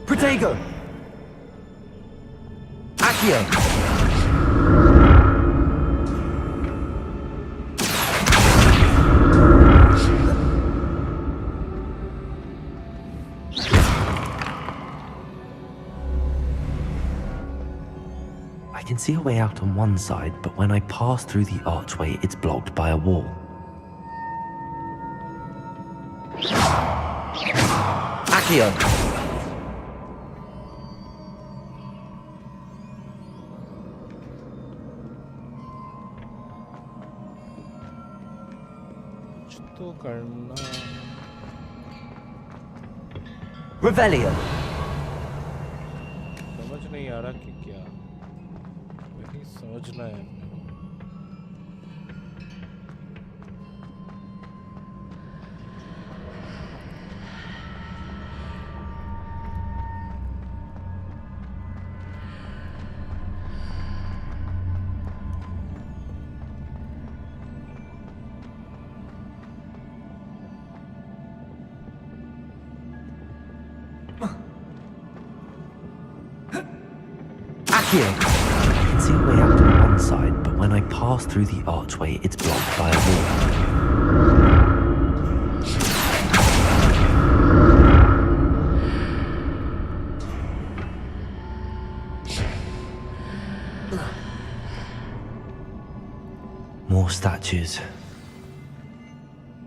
Protego! Accio! I can see a way out on one side, but when I pass through the archway, it's blocked by a wall. Accio! कुछ तो करना Revelio! समझ नहीं आ रहा कि क्या वही समझना है अपने को Accio! I can see a way out on one side, but when I pass through the archway, it's blocked by a wall. More statues.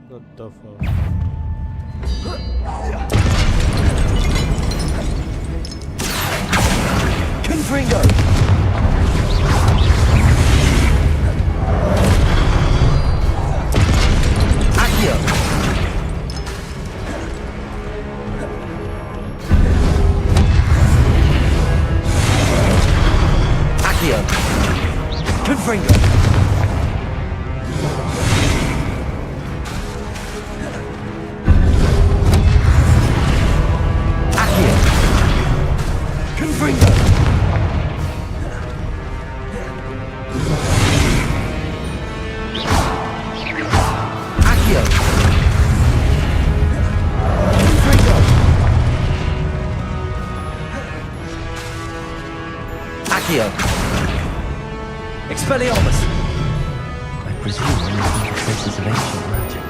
What the fuck? Confringo! Confringo. Accio. Confringo. Accio. Confringo. Accio. Expelliarmus! I presume I'm looking for traces of ancient magic.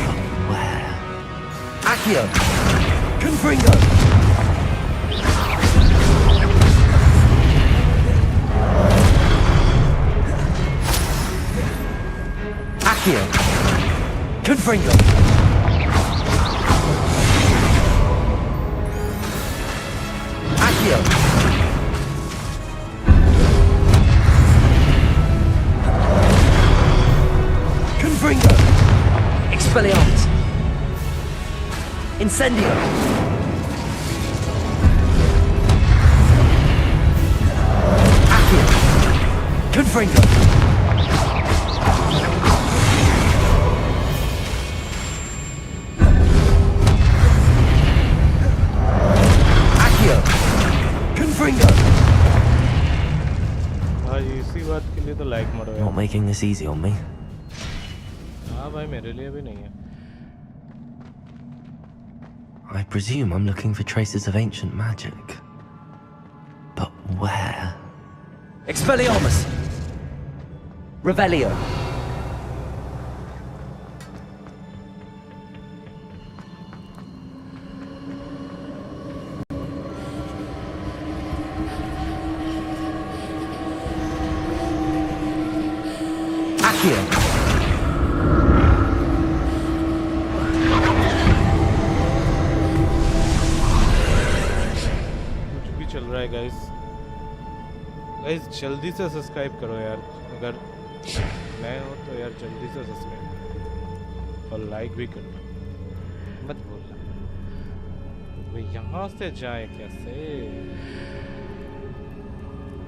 But where? Accio! Confringo! Accio! Confringo! Accio! Confringo! Expelliarmus! Incendio! Accio! Confringo! Accio! Confringo! भाई इसी बात के लिए तो like मारो यार। Not making this easy on me. हाँ भाई मेरे लिए भी नहीं है। I presume I'm looking for traces of ancient magic. But where? Expelliarmus! Revelio! Accio! चल रहा है गाइस जल्दी से सब्सक्राइब करो यार, अगर नए हो तो यार जल्दी से सब्सक्राइब करो और लाइक भी करो, मत भूलना। भाई यहाँ से जाए कैसे,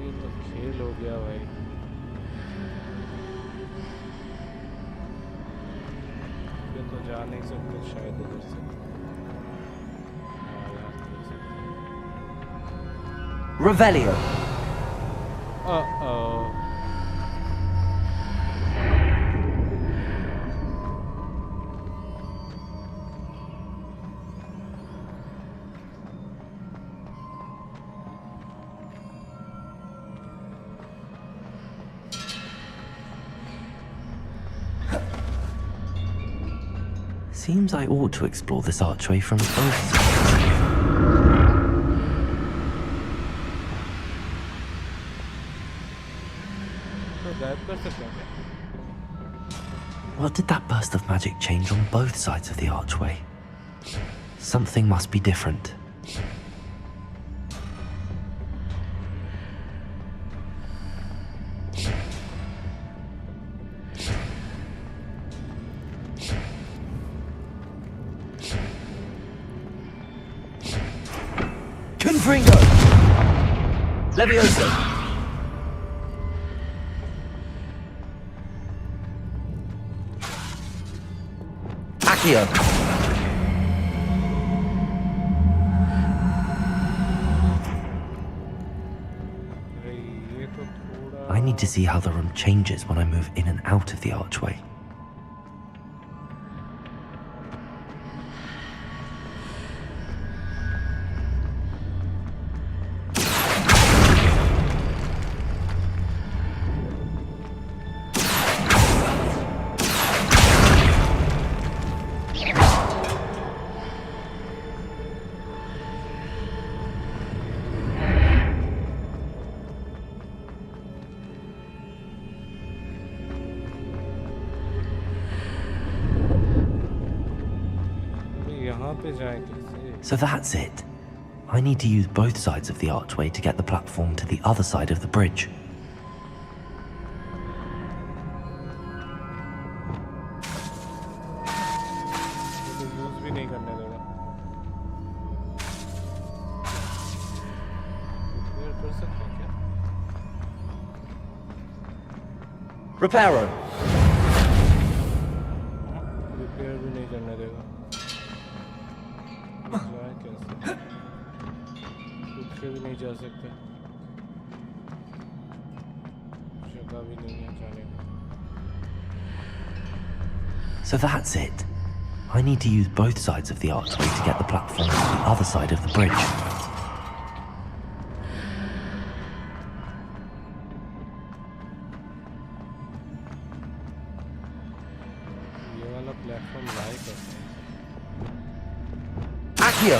ये तो खेल हो गया भाई। ये तो जा नहीं सकते शायद इधर से। Revelio! Uh-oh. Seems I ought to explore this archway from both sides. What did that burst of magic change on both sides of the archway? Something must be different. Confringo! Levioso! Accio! I need to see how the room changes when I move in and out of the archway. So that's it. I need to use both sides of the archway to get the platform to the other side of the bridge. Reparo. Repair भी नहीं करने देगा। जाए कैसे? खुद से भी नहीं जा सकते। जगह भी नहीं है जाने का। So that's it. I need to use both sides of the archway to get the platform to the other side of the bridge. ये वाला प्लेटफॉर्म लाए कैसे? Accio!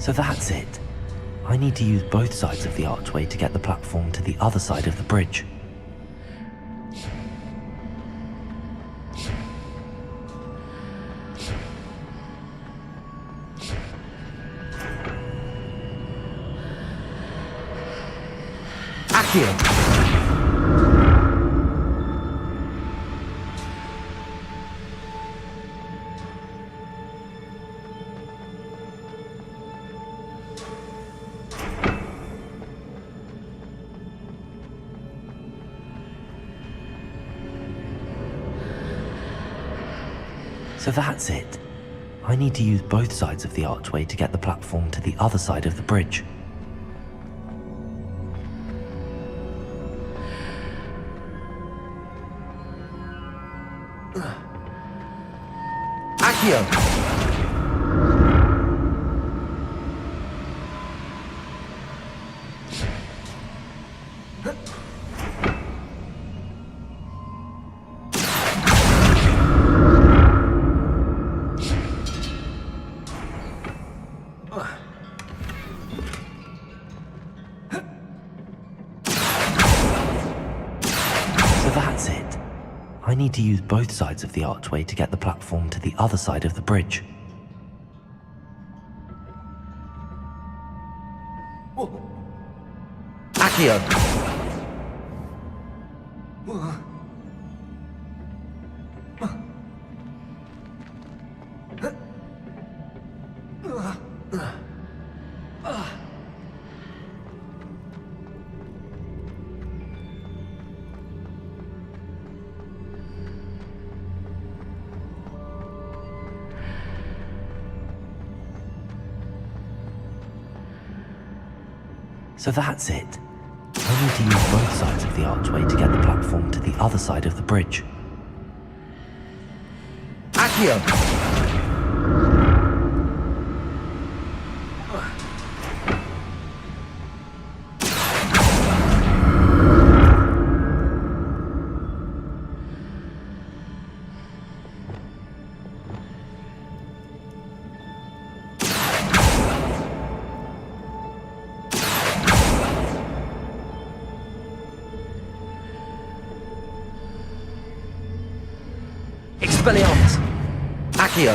So that's it. I need to use both sides of the archway to get the platform to the other side of the bridge. Accio! So that's it. I need to use both sides of the archway to get the platform to the other side of the bridge. Accio! That's it. I need to use both sides of the archway to get the platform to the other side of the bridge. Accio! So that's it. I need to use both sides of the archway to get the platform to the other side of the bridge. Accio! Expelliarmus! Accio!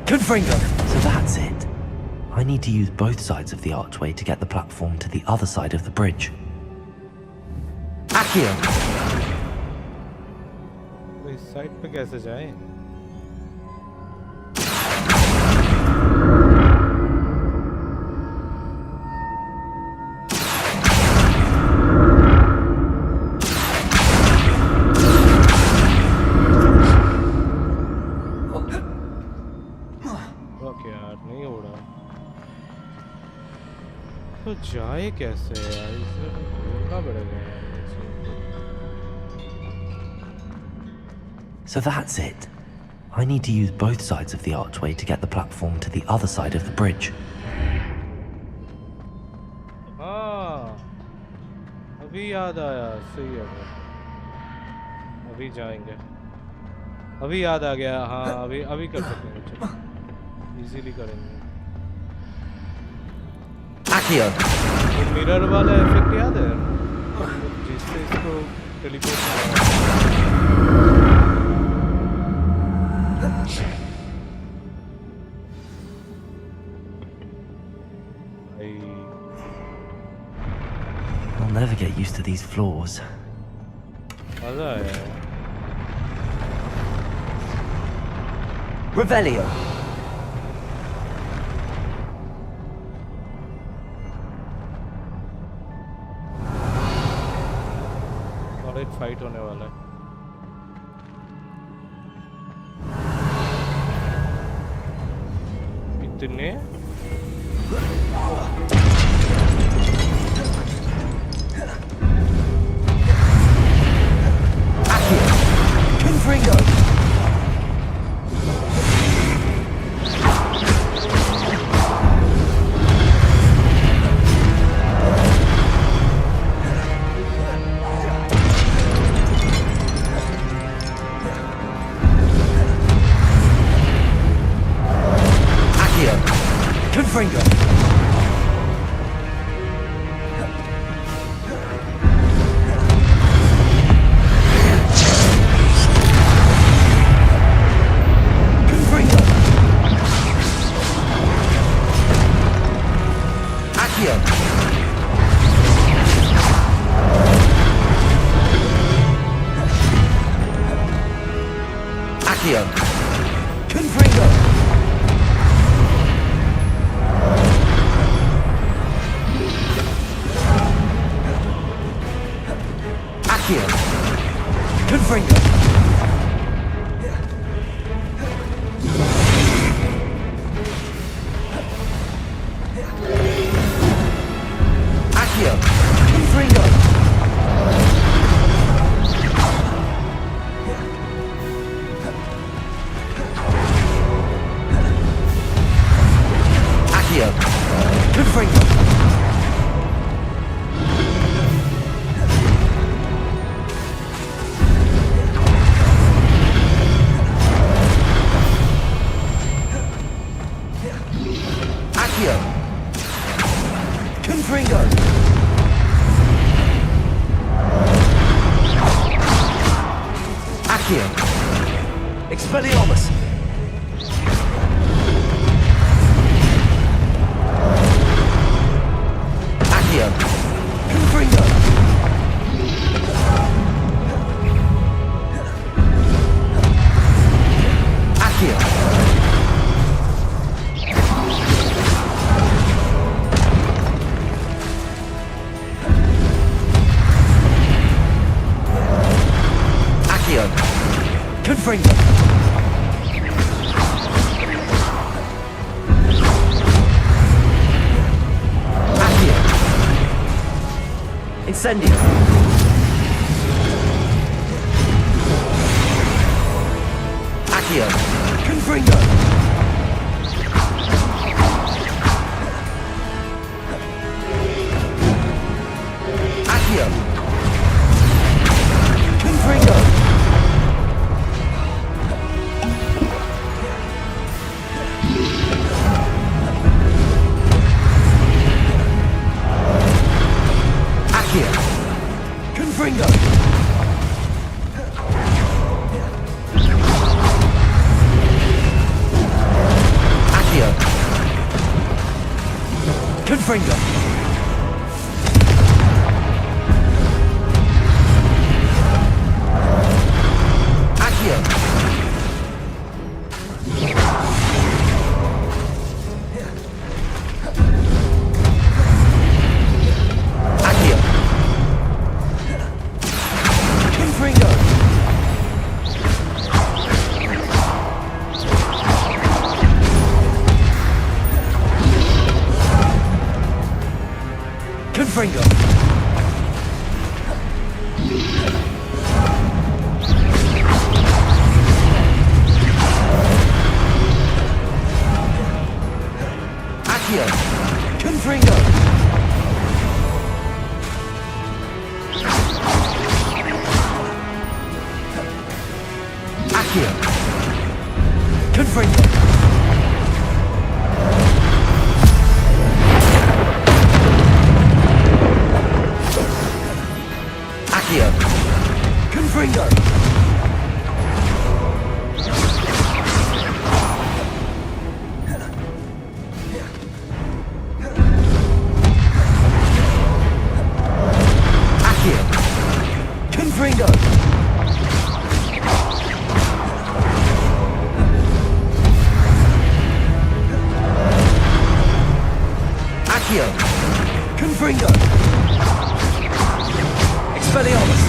Confringo! So that's it. I need to use both sides of the archway to get the platform to the other side of the bridge. Accio! इस side पे कैसे जाएं? तो जाए कैसे यार? इसे ढूंढना पड़ेगा यार। So that's it. I need to use both sides of the archway to get the platform to the other side of the bridge. हाँ, अभी याद आया। सही है। अभी जाएंगे। अभी याद आ गया। हाँ, अभी कर सकते हैं। चलो, इजीली करेंगे। Accio! वो मिरर वाला इफेक्ट याद है जिससे इसको टेलीपोर्ट भाई never get used to these floors. मजा आया. Revelio. और एक फाइट होने वाला है. इतने Confringo. Confringo. Confringo. Accio. Accio. Confringo. Accio. Confringo. Accio. Confringo. Accio. Confringo. Accio. Confringo. Accio. Expelliarmus. Accio. Confringo. Accio. Accio. Confringo. Accio. Incendio. Accio. Confringo. Accio. Confringo. Accio. Confringo. Accio. Confringo. Accio. Accio. Confringo. Confringo. Accio. Confringo. Accio. Confringo. Accio. Confringo. Accio! Confringo! Expelliarmus!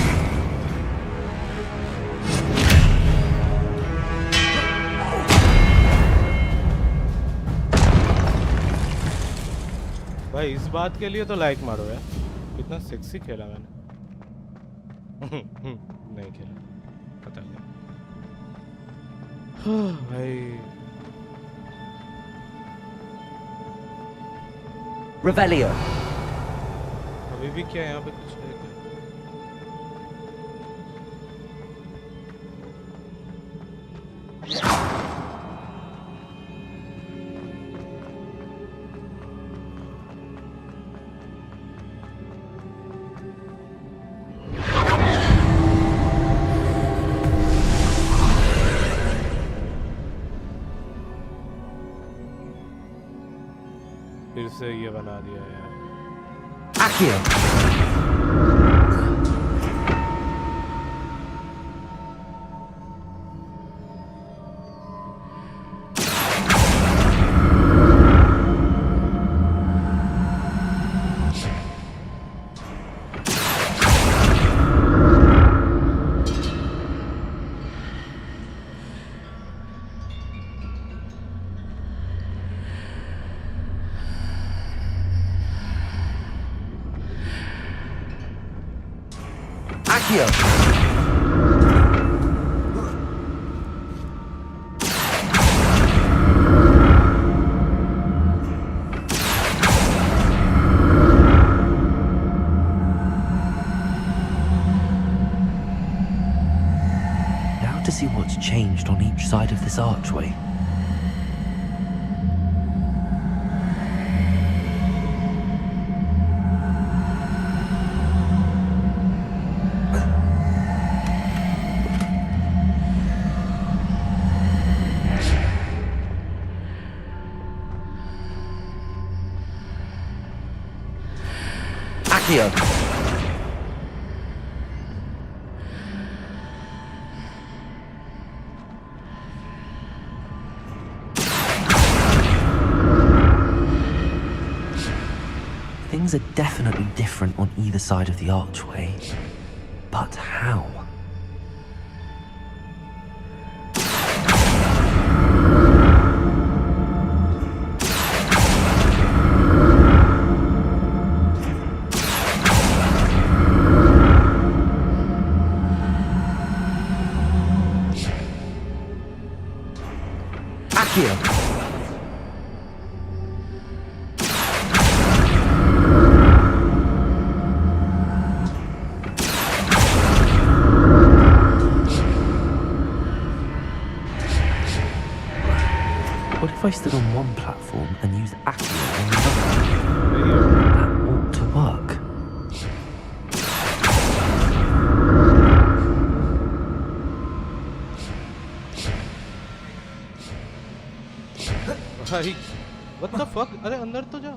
भाई इस बात के लिए तो like मारो यार, कितना sexy खेला मैंने। नहीं खेला, पता नहीं। भाई Revelio! अभी भी क्या यहाँ पे कुछ है क्या? फिर से ये बना दिया यार। Accio! Accio! Now to see what's changed on each side of this archway. Accio! Things are definitely different on either side of the archway. But how? Accio! What if I stood on one platform and used Accio on the other? That ought to work. भाई what the fuck? अरे अंदर तो जा,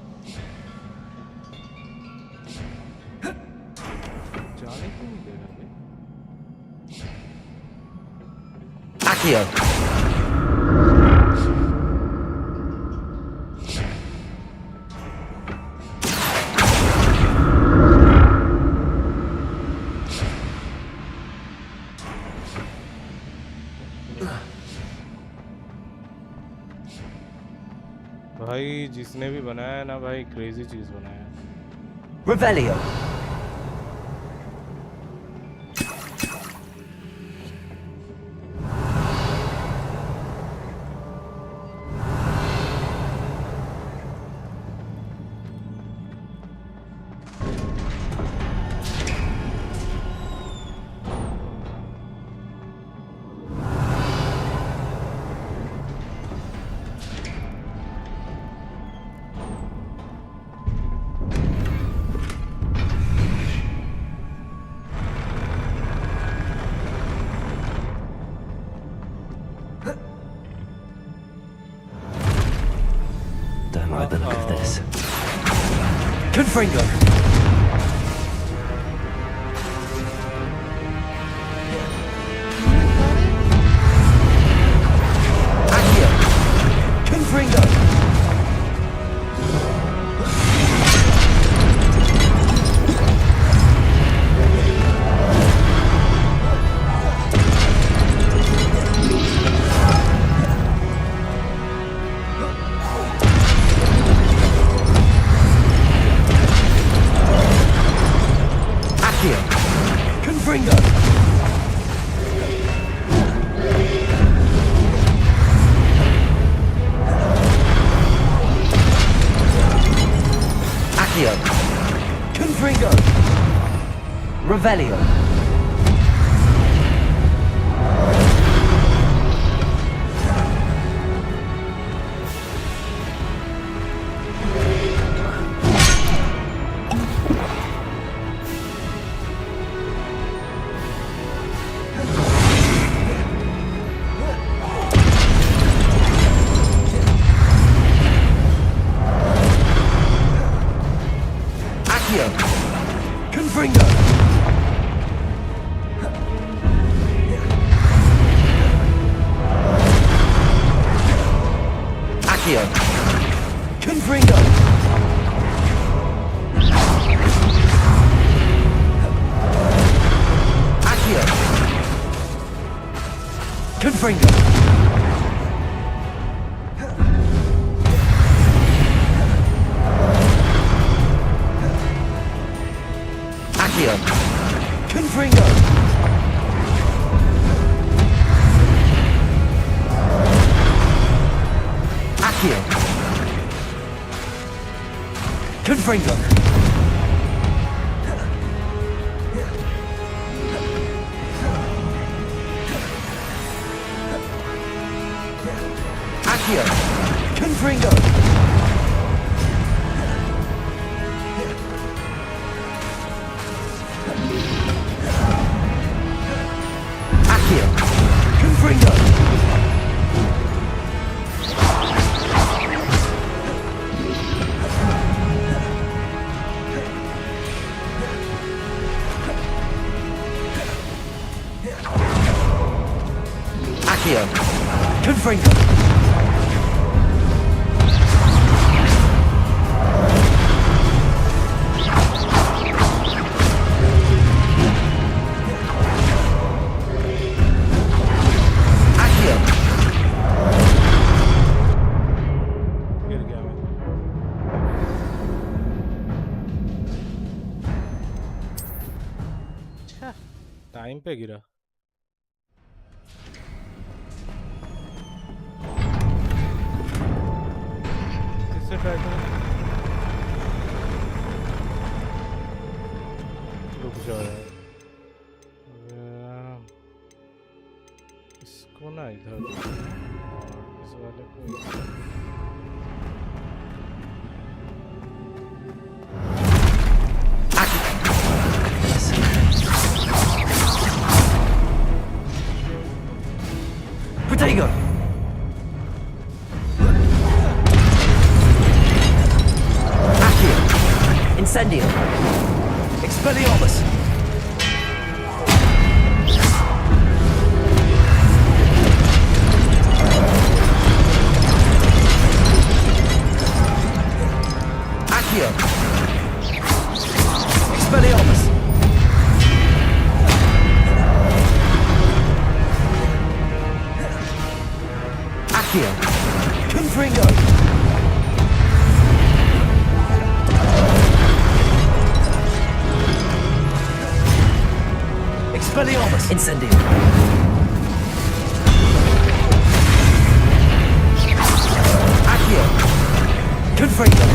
जाने क्यों नहीं दे रहा भाई? Accio! भाई जिसने भी बनाया ना भाई क्रेजी चीज बनाया। Revelio! Don't like the look of this. Confringo! Accio! Confringo! Accio. Confringo. Revelio. Confringo! Accio! Confringo! Accio! Confringo! Confringo! Accio! Confringo! Accio! Confringo! Confringo! Accio! Confringo! गिर गया मैं। अच्छा, टाइम पे गिरा। किससे ट्राई करें? रुक जाओ यार। इसको ना इधर और इस वाले को इधर। Protego! Accio! Incendio! Expelliarmus! Accio! Expelliarmus! Accio! Confringo! Expelliarmus! Incendio! Accio! Confringo!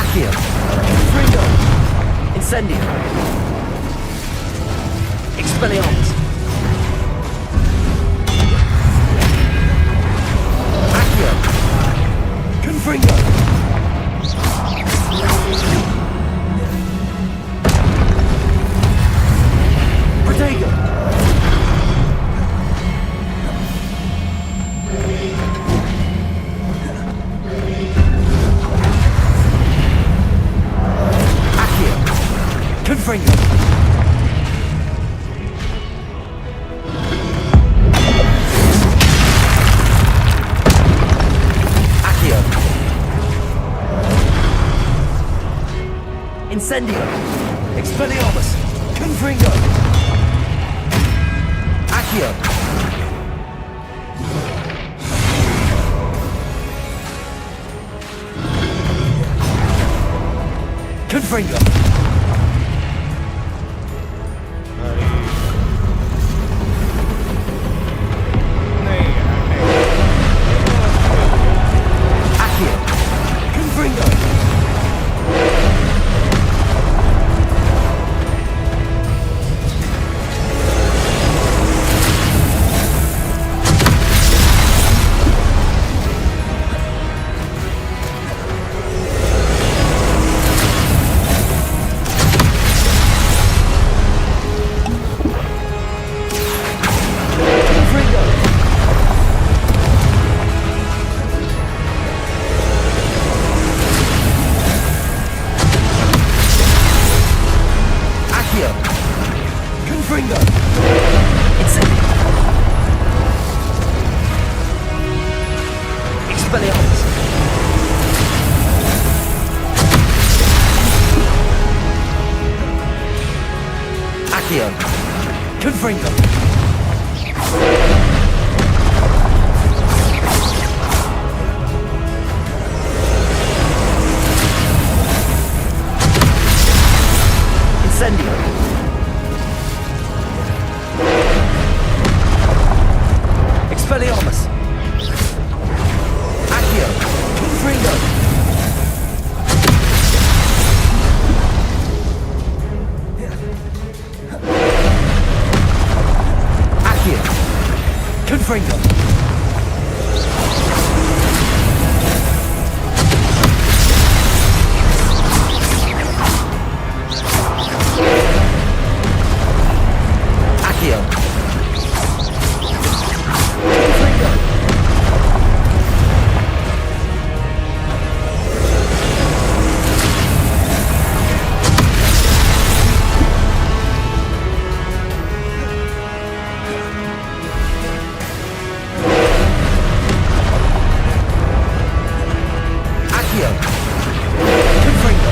Accio! Confringo! Incendio! Expelliarmus! Accio! Confringo! Protego! Accio! Confringo! Accio! Incendio! Expelliarmus! Confringo! Accio! Confringo! Incendio! Expelliarmus! Accio! Confringo! Incendio! Expelliarmus! Accio! Confringo! Accio! Confringo! Accio! Confringo! Accio! Confringo!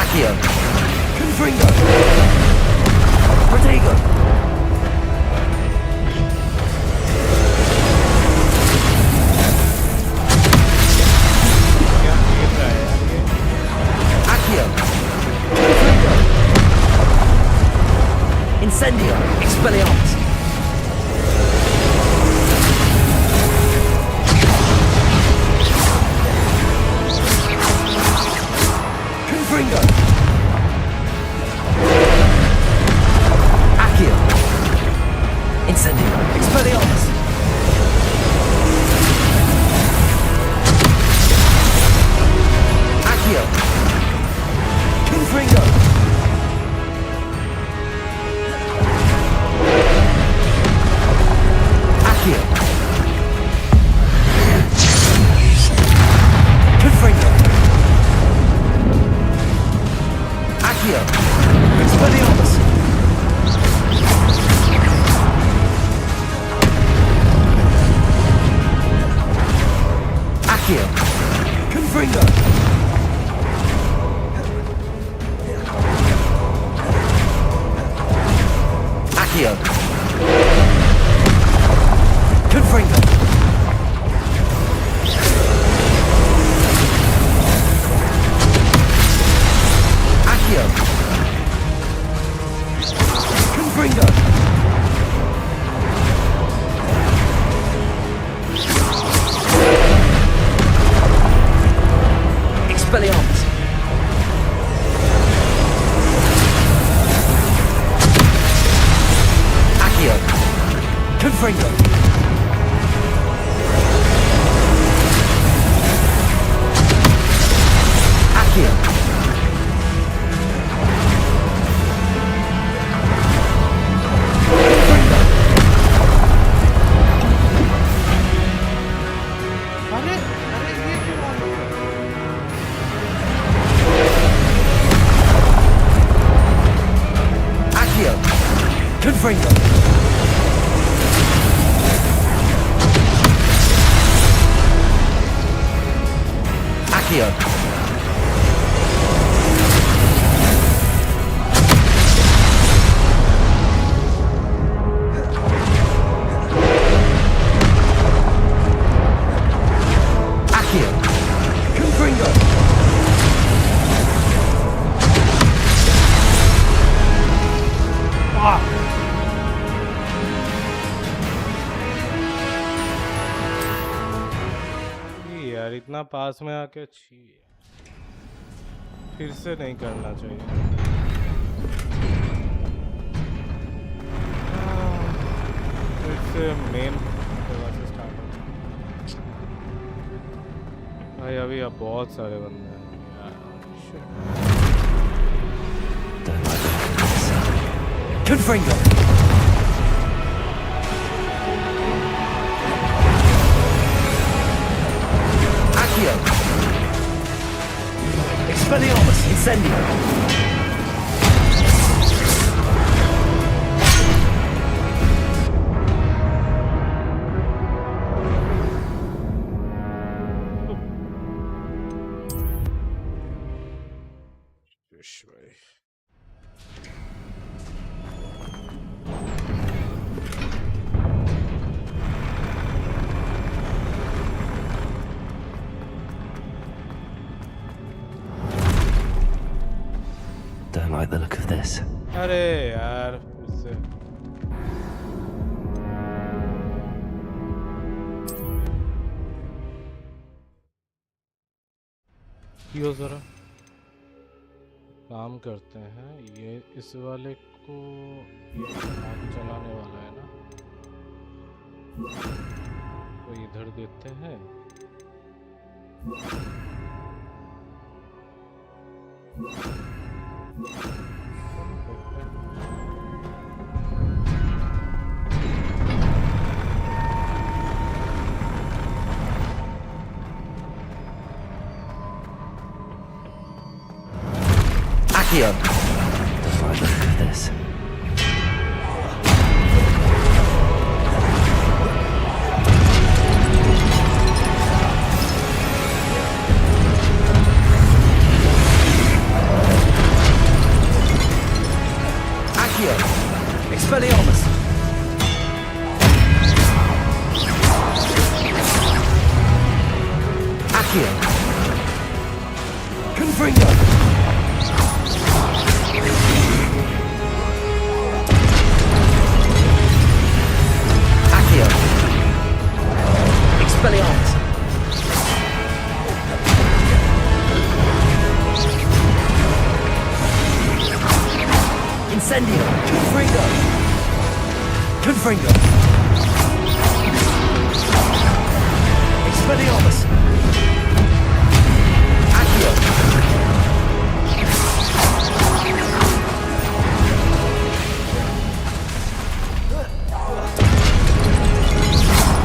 Accio! Confringo! Protego! क्या खेल रहा है यार ये? Accio! Confringo! Incendio! Expelliarmus! Confringo! Accio! Incendio! Expelliarmus! Accio! Confringo! Accio! Confringo! Accio! Expelliarmus! Accio! Confringo! Accio! Confringo! Accio! Confringo! Expelliarmus! Accio! Confringo! Accio! Confringo! अरे अरे ये क्यों ऑन हो गया? Accio! Confringo! Accio! Accio! Confringo! ये यार इतना पास में आके अच्छी है। फिर से नहीं करना चाहिए। फिर से मेन जगह से स्टार्ट हो। भाई अभी अब बहुत सारे बंदे हैं यार। Confringo! Expelliarmus! Incendio! Don't like the look of this. अरे यार उससे यो जरा काम करते हैं ये इस वाले को ये आग चलाने वाला है ना तो इधर देते हैं Accio! Don't like the look of this. Accio! Expelliarmus! Accio! Confringo! Accio! Expelliarmus! Incendio! Confringo! Confringo! Expelliarmus! Accio!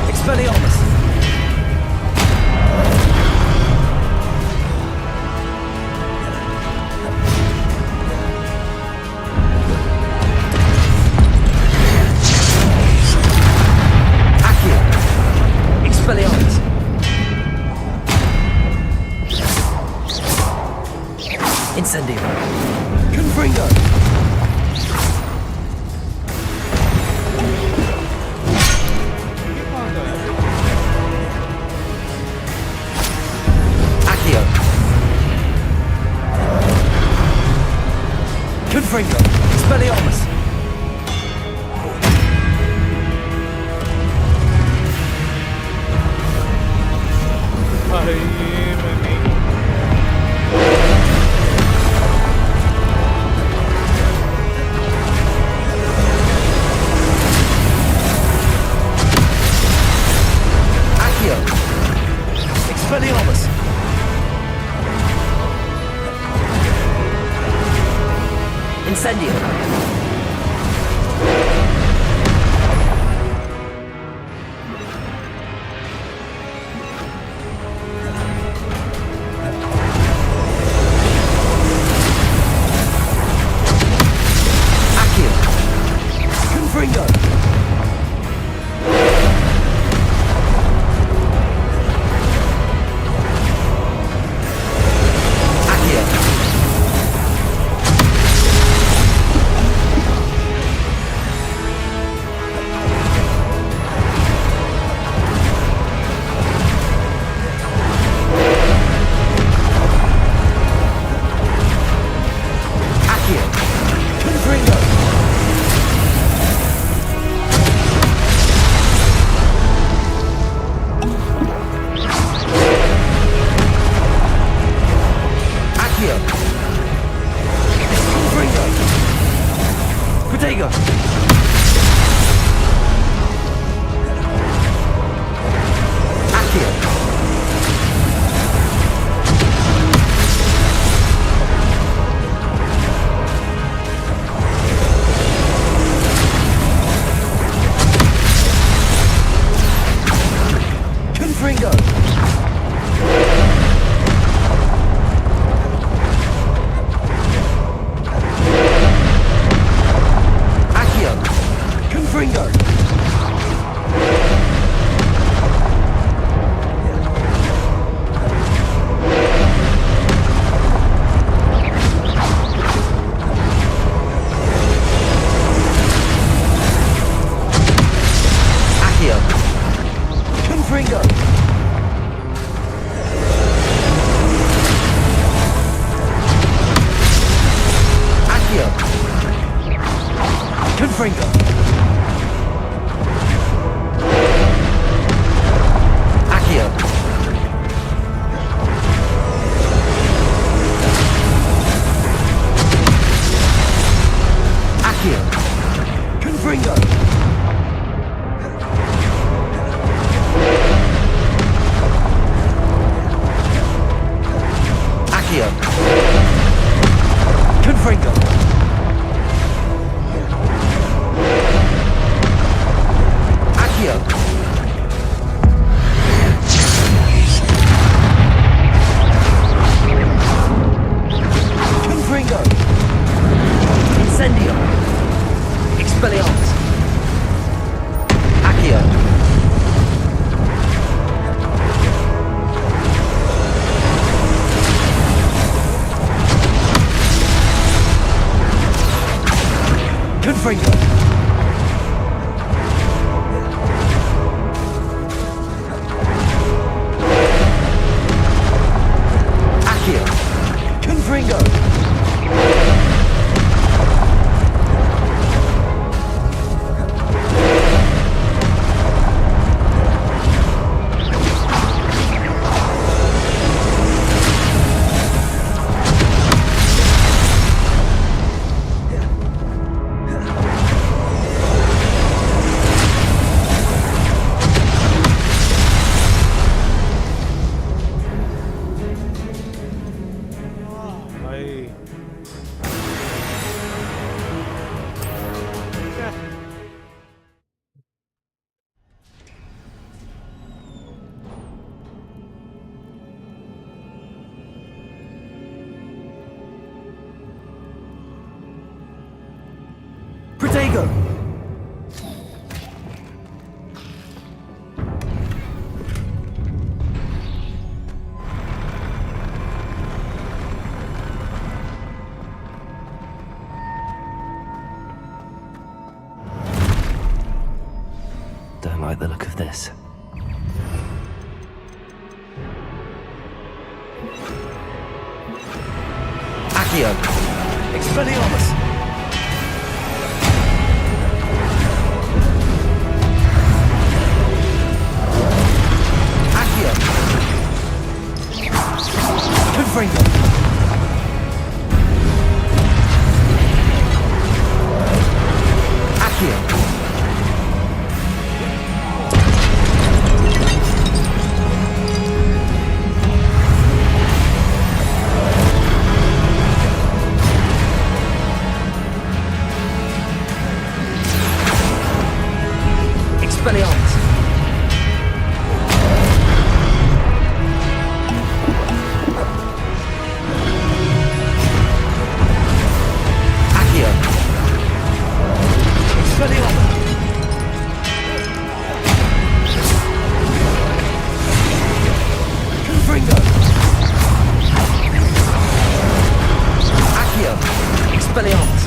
Expelliarmus! Accio! Expelliarmus! Incendio! Confringo! Accio! Confringo! Expelliarmus! अरे ये मैं नहीं Accio! Expelliarmus! Incendio! Accio! Confringo! Accio! Accio! Confringo! Accio! Confringo! Protego! Accio! Confringo! Confringo! Accio! Confringo! Accio! Accio! Confringo! Accio! Confringo! Accio! Confringo! Incendio! Expelliarmus! Accio! Confringo! Accio! Confringo! भाई Protego! Don't like the look of this. Accio! Expelliarmus! Accio! Confringo! Accio! Expelliarmus! Accio! Expelliarmus! Confringo! Accio! Expelliarmus!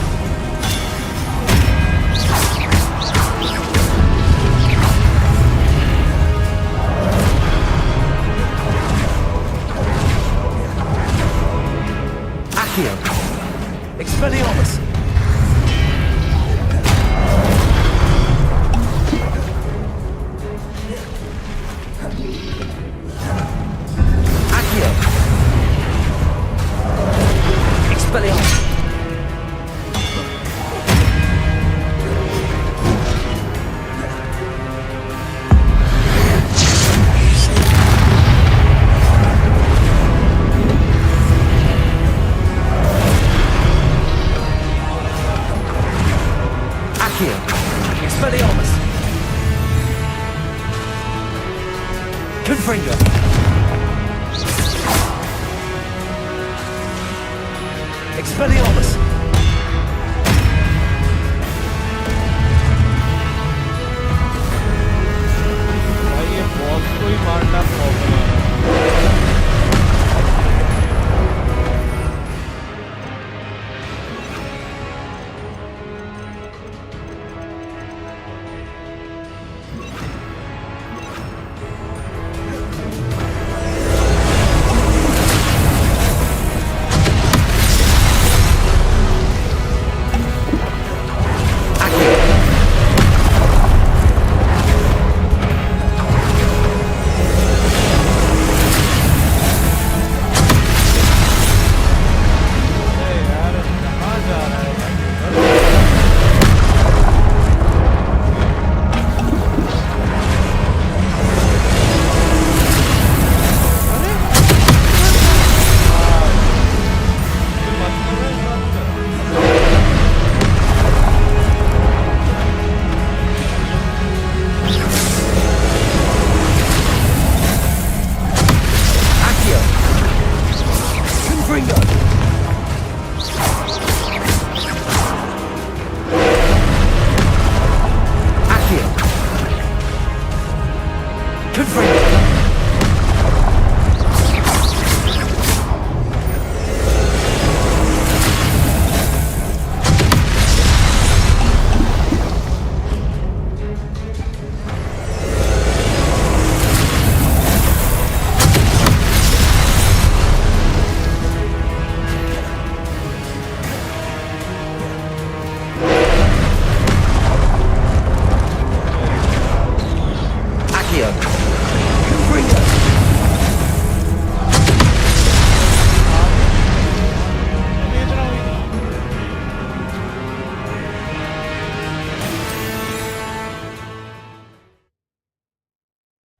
Accio! Expelliarmus! Accio! Expelliarmus! Accio! Expelliarmus! Confringo! Expelliarmus! भाई ये boss को ही मारना problem है।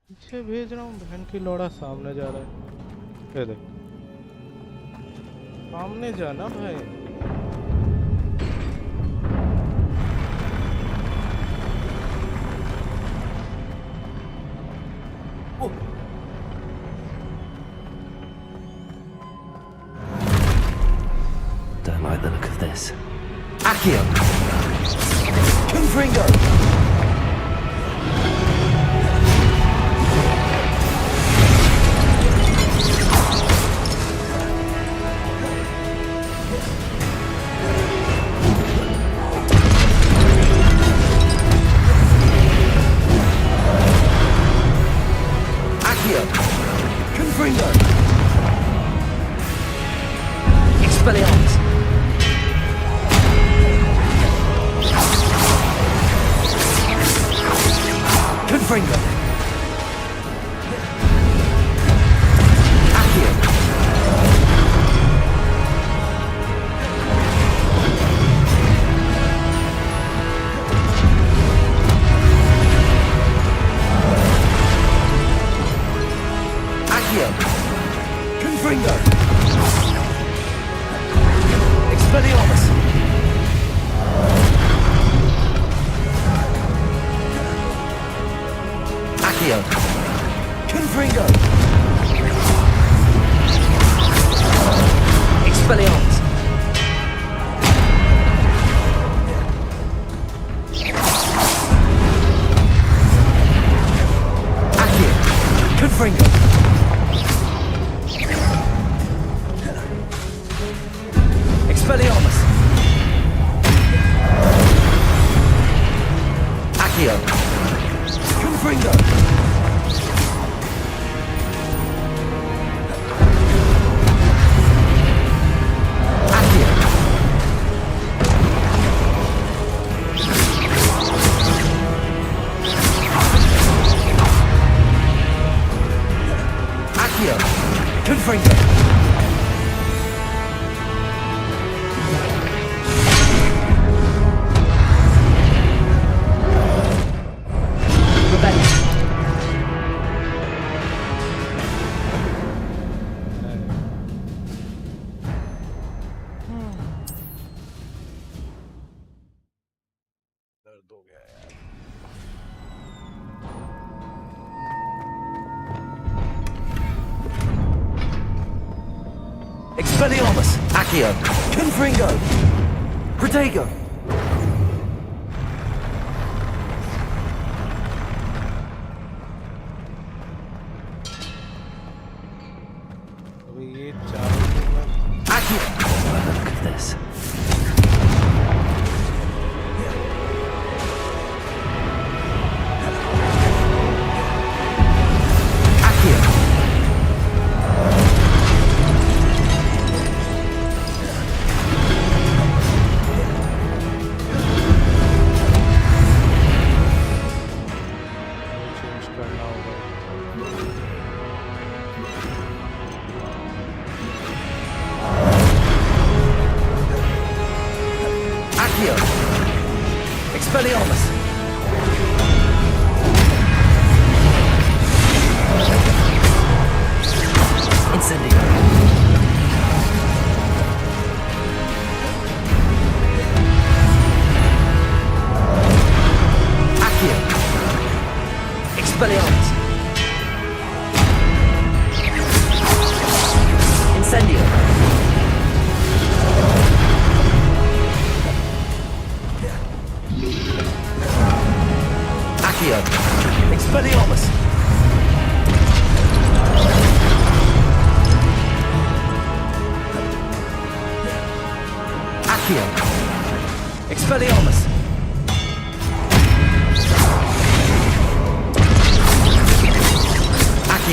पीछे भेज रहा हूँ, बहन की लौड़ा सामने जा रहा है। ये देख, सामने जाना भाई। Don't like the look of this. Accio! Confringo! Confringo! Expelliarmus! Confringo! Accio! Accio! Confringo! Expelliarmus! Accio! Confringo! Expelliarmus! Accio! Confringo! Expelliarmus! Accio! Confringo! Accio! Accio! Confringo! दर्द हो गया यार। Expelliarmus! Accio! Confringo! Protego! अबे ये चारों Accio! Look at this. Accio!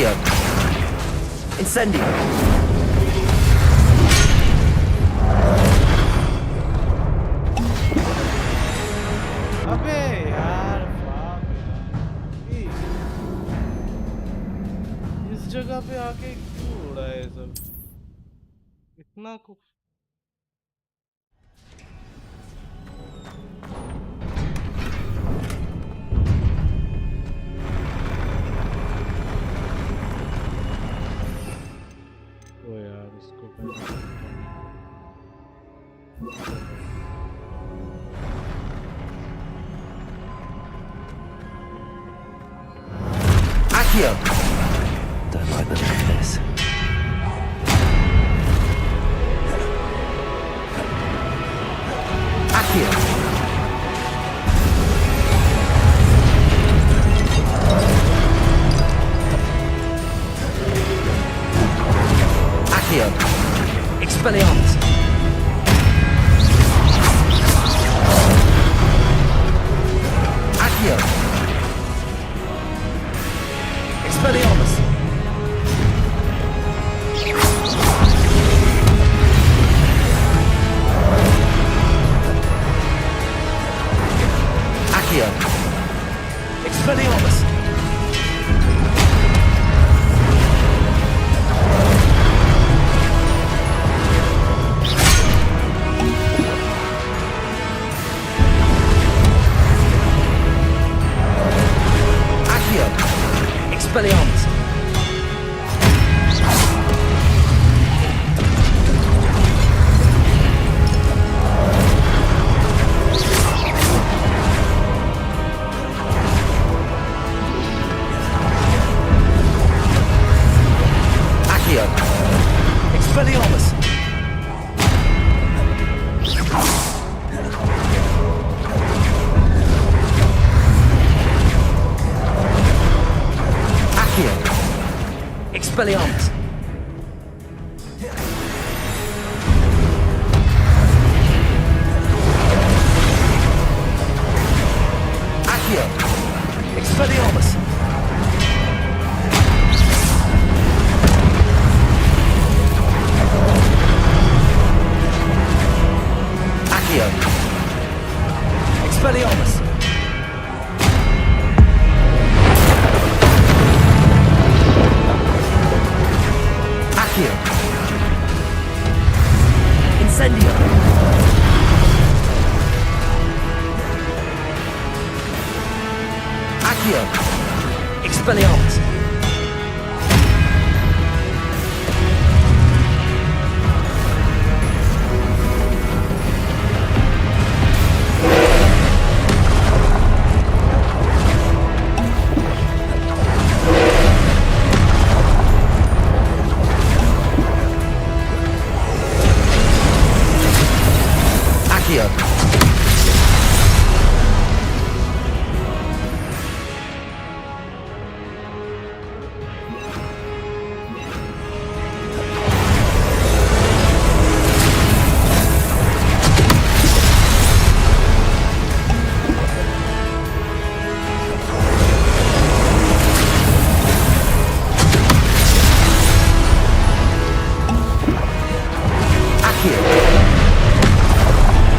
Accio. Incendio. अबे यार बाप रे, इस जगह पे आके क्यों हो रहा है सब इतना कुछ। ओ यार इसको Accio. Don't like the look of this. Accio. Accio. Expelliarmus. Accio. Expelliarmus. Accio. Expelliarmus. Accio. Expelliarmus. Accio. Expelliarmus. Accio. Expelliarmus. Accio. Expelliarmus. Accio. Expelliarmus. Accio. Incendio. Accio. Expelliarmus. Accio. Accio.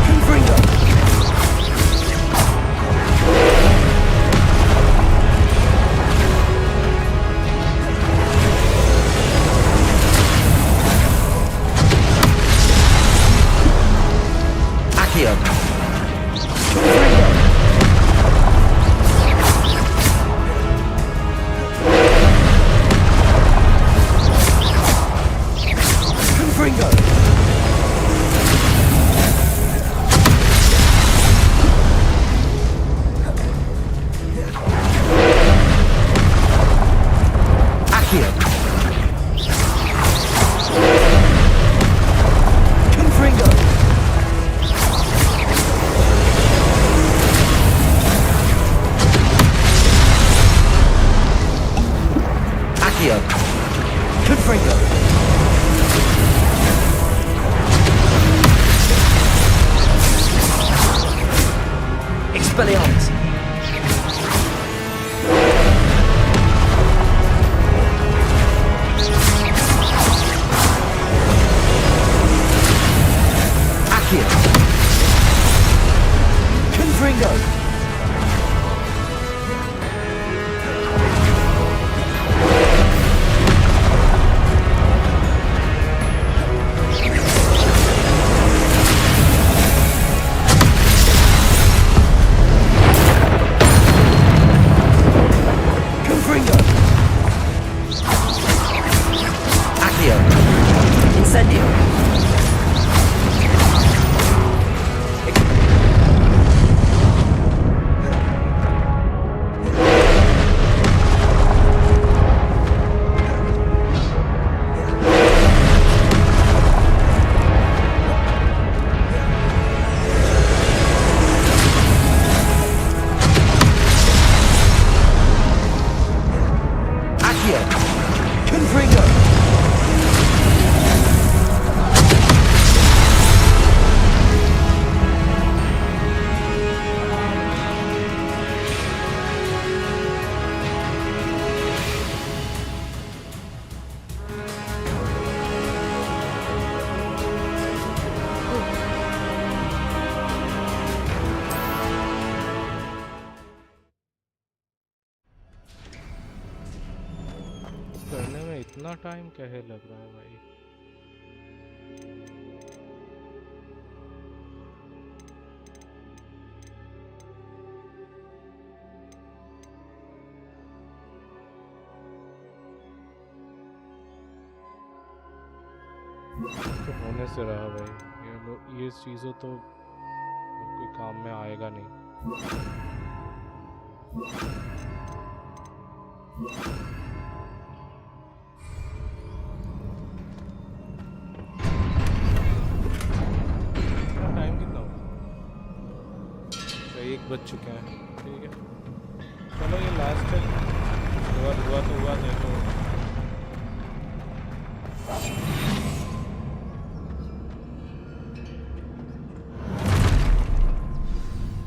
Confringo. Accio. Confringo. Confringo. Accio. Confringo. Accio. Confringo. Expelliarmus. Confringo! करने में इतना time कैसे लग रहा है भाई? तो होने से रहा भाई, ये चीज़ों तो कोई काम में आएगा नहीं। टाइम कितना हुआ? 1 बज चुके हैं। ठीक है, चलो ये लास्ट है। हुआ तो हुआ, नहीं तो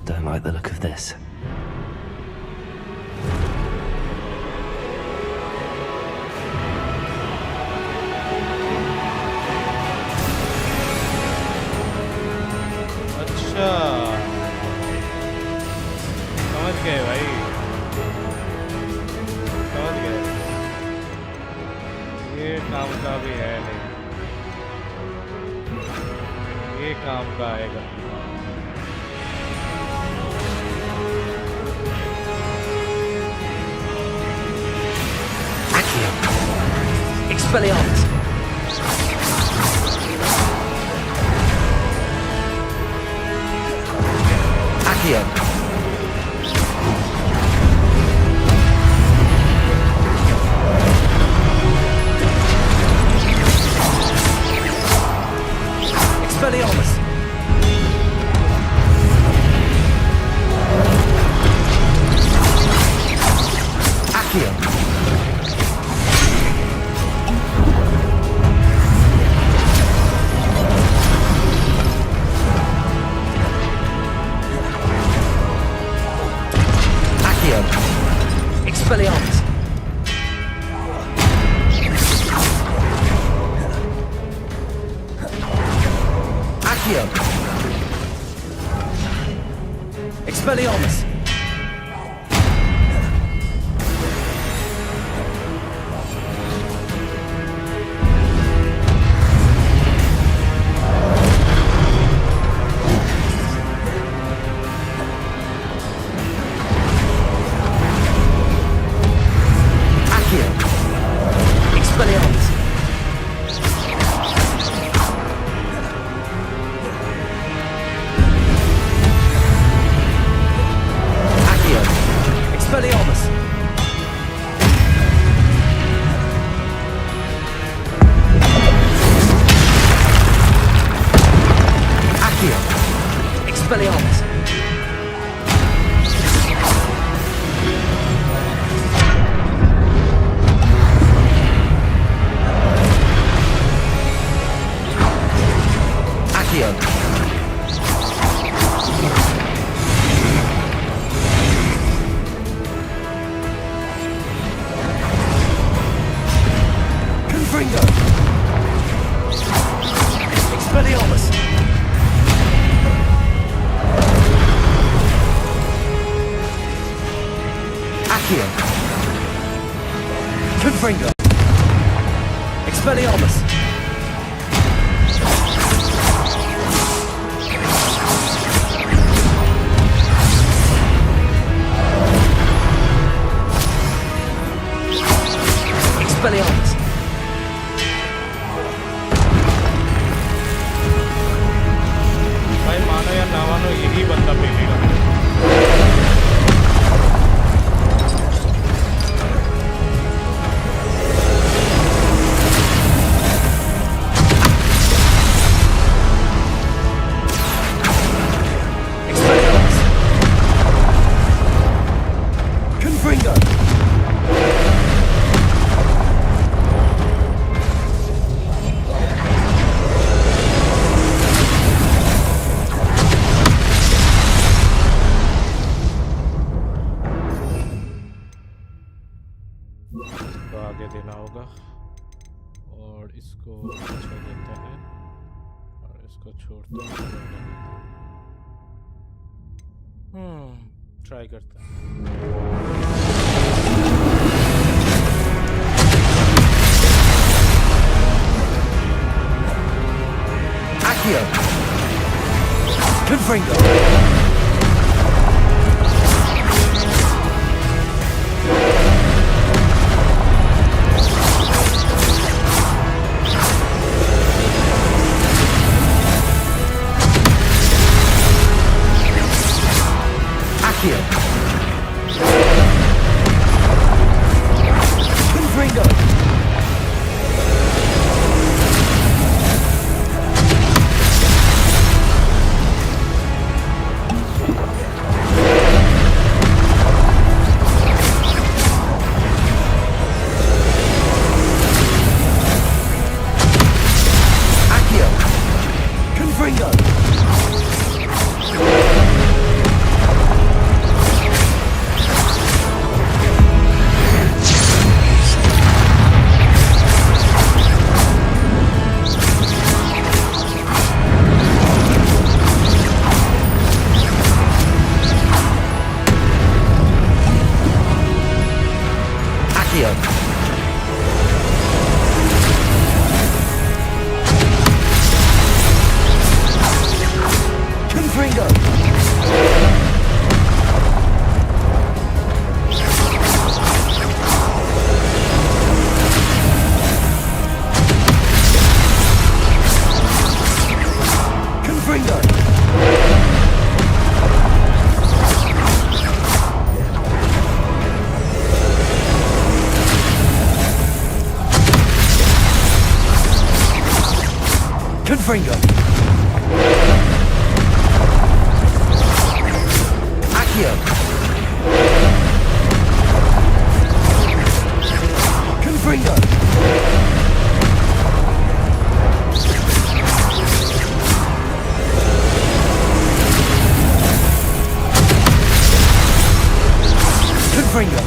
Don't like the look of this. अच्छा, समझ गए भाई, समझ गए। ये काम का भी है नहीं, ये काम का आएगा। Expelliarmus! Accio! Expelliarmus! Accio! Expelliarmus! Accio! Expelliarmus! Expelliarmus! Accio! Expelliarmus! Accio! Expelliarmus! Accio! Confringo! Expelliarmus! Accio! Confringo! Expelliarmus! Expelliarmus! भाई मानो या ना मानो, यही बंदा मिलेगा। Expelliarmus! Confringo! होगा और इसको छोड़ देता है और इसको छोड़ता है। ट्राई करता है। Accio! Confringo! Accio! Confringo! Accio! Confringo! Accio! Confringo! Confringo! Confringo! Accio! Confringo! Confringo!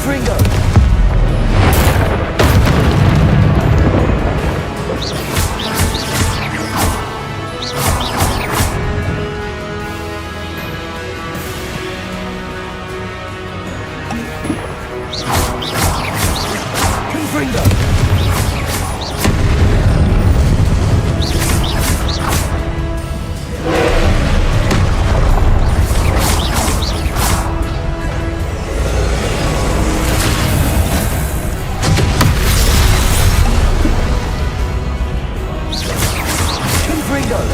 Confringo! Confringo! Confringo!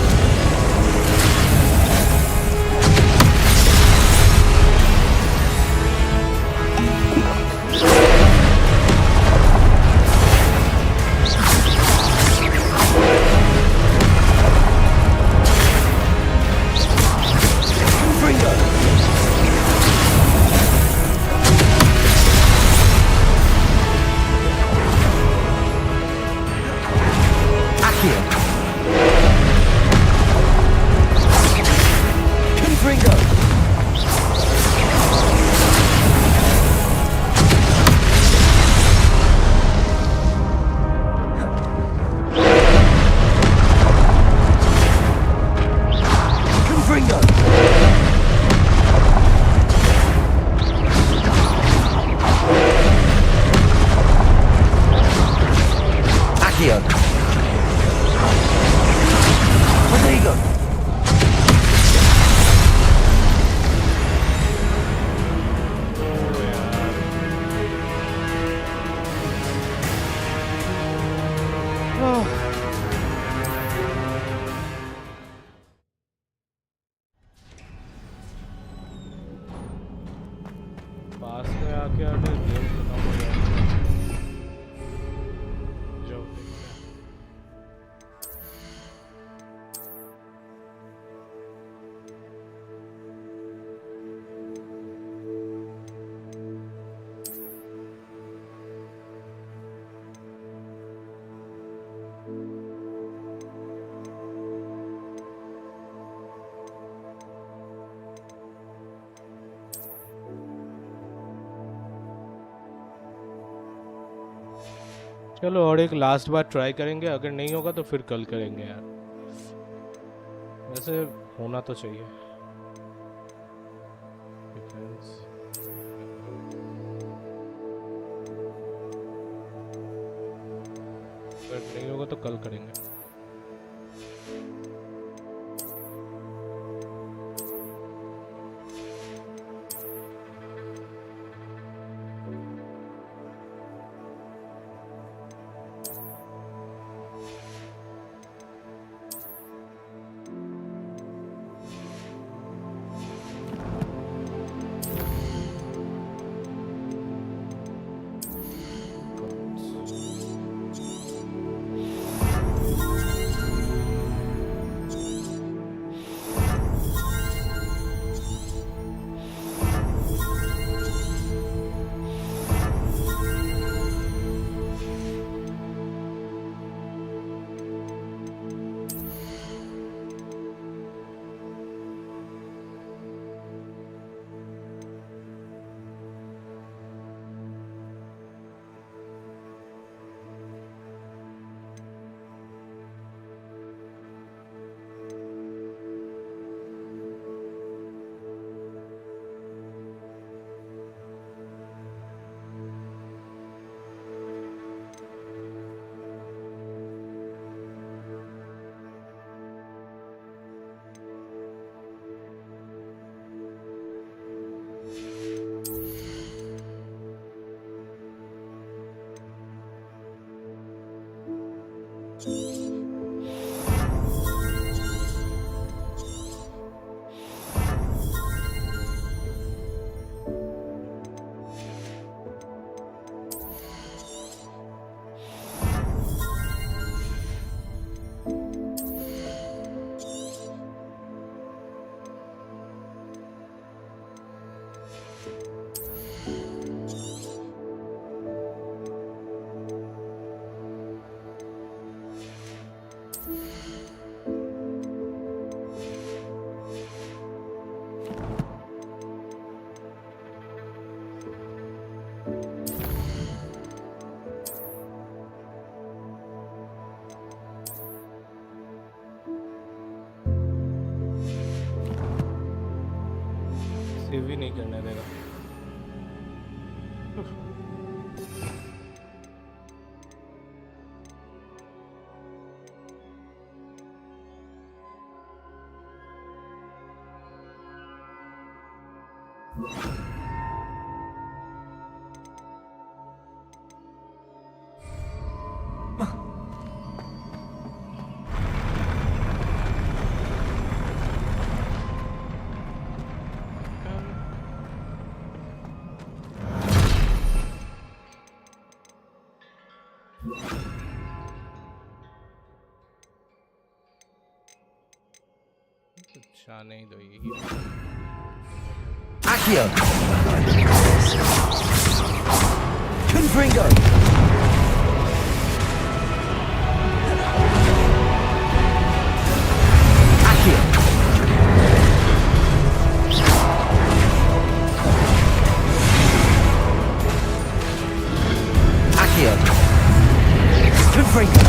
Confringo! Accio! Confringo! Confringo! Accio! Protego! पास में आके आके गेम खत्म हो जाएगा। जाओ देखते हैं। चलो और एक लास्ट बार ट्राई करेंगे, अगर नहीं होगा तो फिर कल करेंगे यार। वैसे होना तो चाहिए। अगर नहीं होगा तो कल करेंगे। सेव भी नहीं करने देगा। जाने ही दो यही। Accio! Confringo! Accio! Accio! Confringo!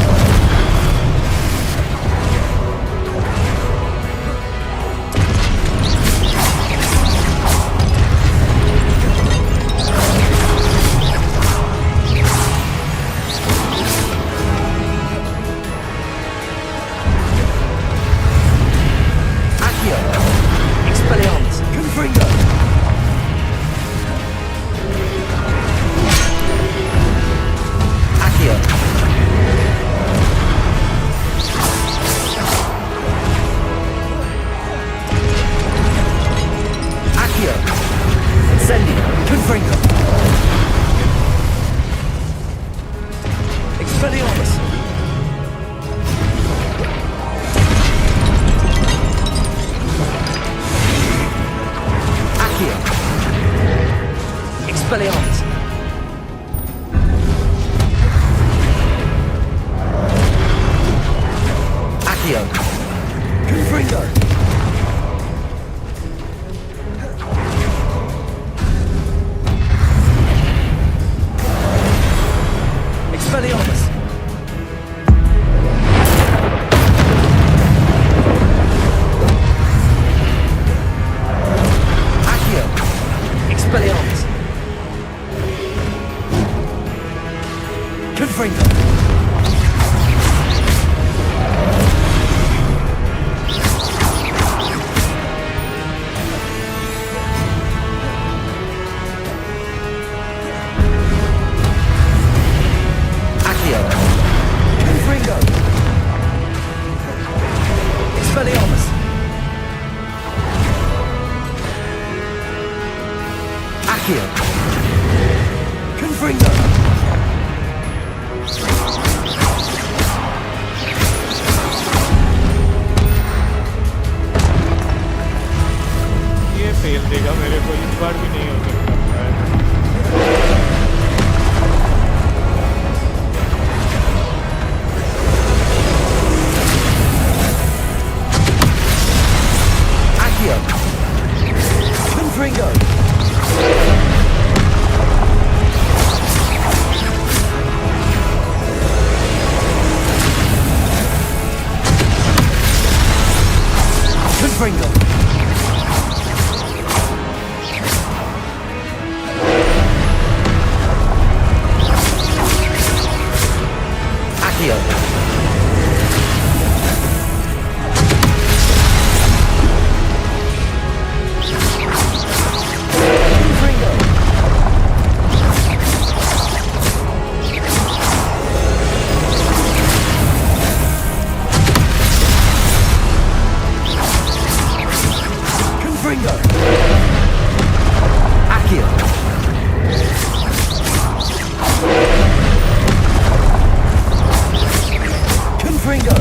Expelliarmus! Accio! Confringo! Expelliarmus! Confringo. Accio. Confringo. Confringo. Accio. Confringo.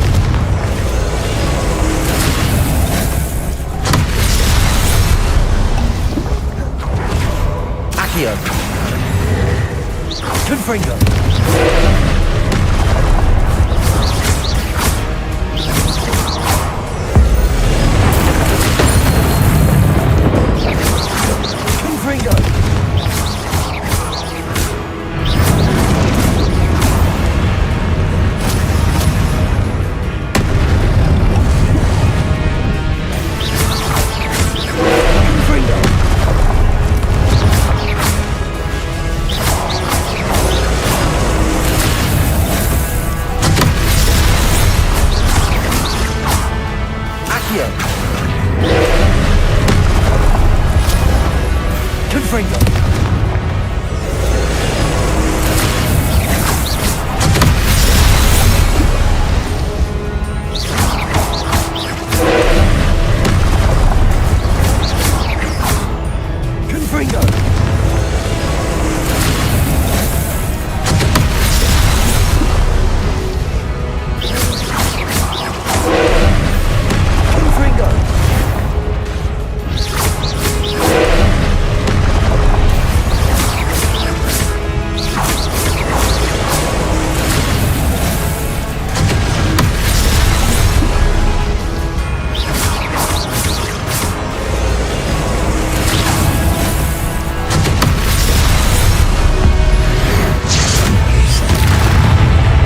Accio. Confringo. Confringo. Confringo. Accio. Confringo. Confringo.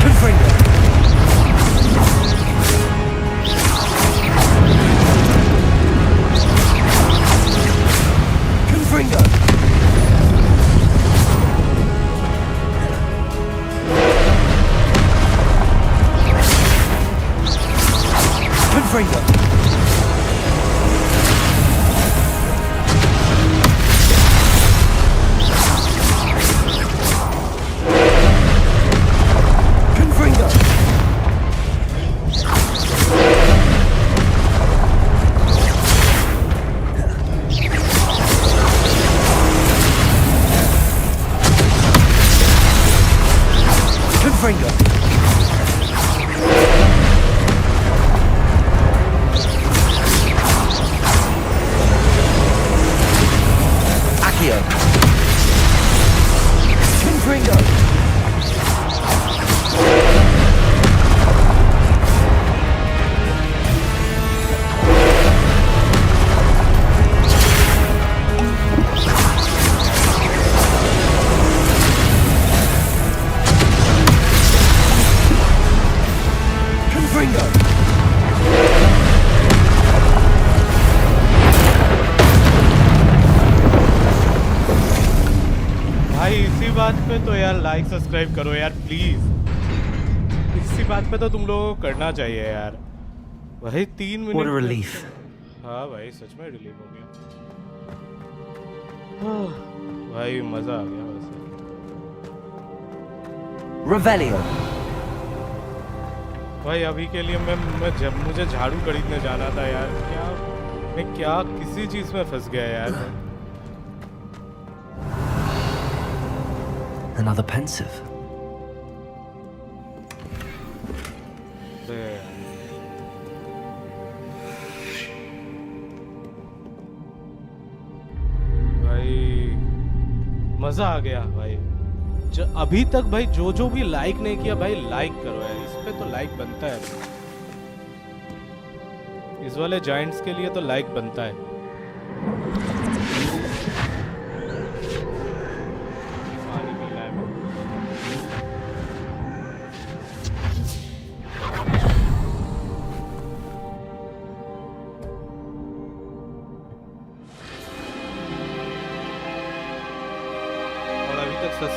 Confringo. Confringo. Confringo. Confringo. Confringo. Confringo. Accio. Confringo. Confringo. भाई इसी बात पे तो यार like subscribe करो यार please. इसी बात पे तो तुम लोगों को करना चाहिए यार। भाई 3 मिनट What a relief. हाँ भाई सच में रिलीफ हो गया। भाई मजा आ गया वैसे। Revelio. भाई अभी के लिए जब मुझे झाड़ू खरीदने जाना था यार। मैं क्या किसी चीज में फंस गया यार। Another pensive. भाई मजा आ गया भाई। अभी तक भाई जो भी लाइक नहीं किया भाई लाइक करो यार। इस पे तो लाइक बनता है। इस वाले जायंट्स के लिए तो लाइक बनता है। पानी पीना है मुझे।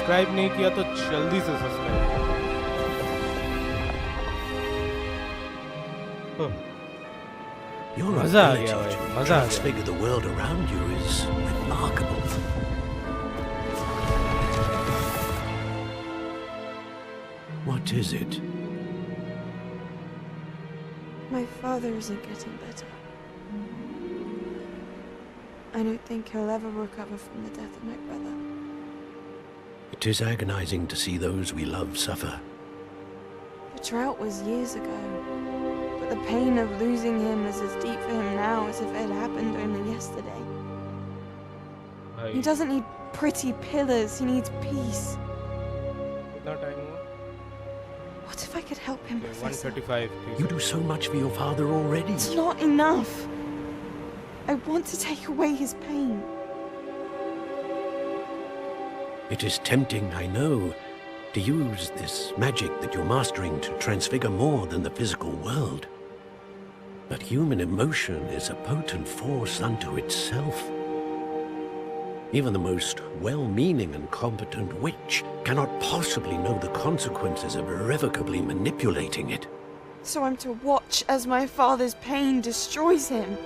सब्सक्राइब नहीं किया तो जल्दी से सब्सक्राइब करो। Your मजा आ ability गया भाई, to मजा आ गया। transfigure the world around you is remarkable. What is it? My father isn't getting better. I don't think he'll ever recover from the death of my brother. It is agonizing to see those we love suffer. The drought was years ago, but the pain of losing him is as deep for him now as if it had happened only yesterday. He doesn't need pretty pillars, he needs peace. कितना time हुआ? What if I could help him, Professor? 135. You do so much for your father already. It's not enough. I want to take away his pain. It is tempting, I know, to use this magic that you're mastering to transfigure more than the physical world. But human emotion is a potent force unto itself. Even the most well-meaning and competent witch cannot possibly know the consequences of irrevocably manipulating it. So I'm to watch as my father's pain destroys him.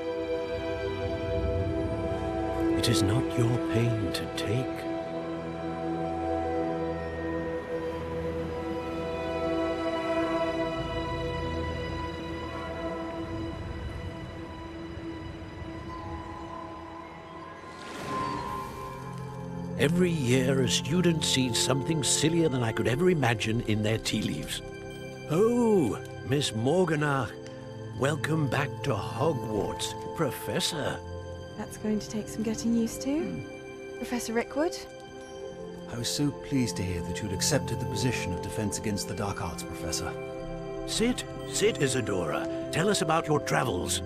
It is not your pain to take. Every year, a student sees something sillier than I could ever imagine in their tea leaves. Oh, Miss Morganach, welcome back to Hogwarts, Professor. That's going to take some getting used to. Professor Rickwood? I was so pleased to hear that you'd accepted the position of Defense Against the Dark Arts, Professor. Sit, Isadora. Tell us about your travels.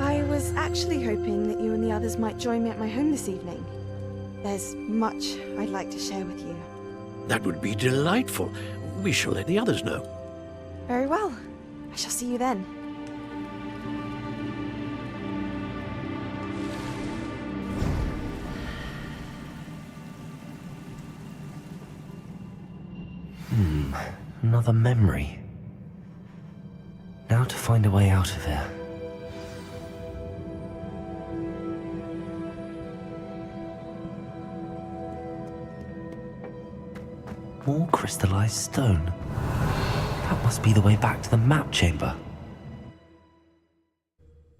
I was actually hoping that you and the others might join me at my home this evening. There's much I'd like to share with you. That would be delightful. We shall let the others know. Very well. I shall see you then. Another memory. Now to find a way out of here. More crystallized stone. That must be the way back to the map chamber.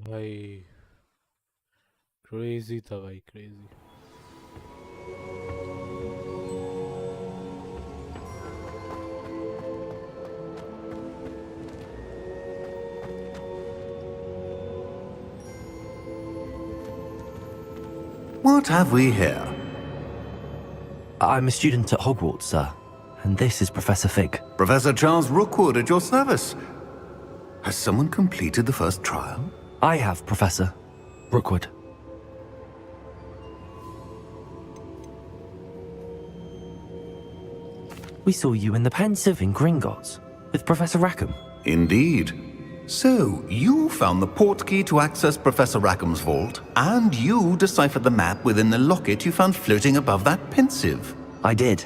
भाई crazy था भाई, crazy. What have we here? I'm a student at Hogwarts, sir. And this is Professor Fig. Professor Charles Rookwood at your service. Has someone completed the first trial? I have, Professor Rookwood. We saw you in the Pensive in Gringotts with Professor Rackham. Indeed. So, you found the portkey to access Professor Rackham's vault, and you deciphered the map within the locket you found floating above that Pensive. I did.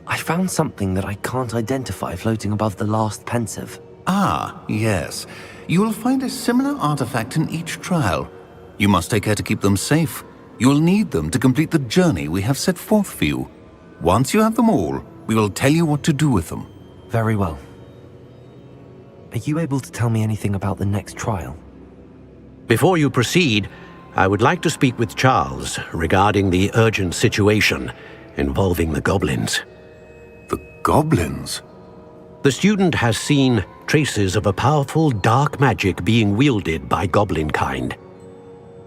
I found something that I can't identify floating above the last Pensive. Ah, yes. You will find a similar artifact in each trial. You must take care to keep them safe. You will need them to complete the journey we have set forth for you. Once you have them all, we will tell you what to do with them. Very well. Are you able to tell me anything about the next trial? Before you proceed, I would like to speak with Charles regarding the urgent situation involving the goblins. The goblins? The student has seen traces of a powerful dark magic being wielded by goblin kind.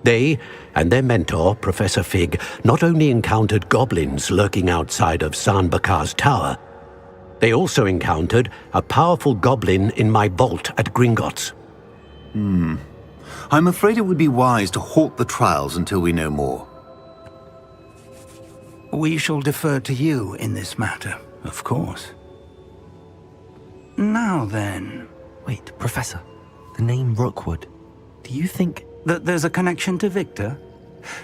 They and their mentor, Professor Fig, not only encountered goblins lurking outside of Sanbakar's tower, they also encountered a powerful goblin in my vault at Gringotts. I'm afraid it would be wise to halt the trials until we know more. We shall defer to you in this matter, of course. Now then... Wait, Professor. The name Rookwood. Do you think... that there's a connection to Victor?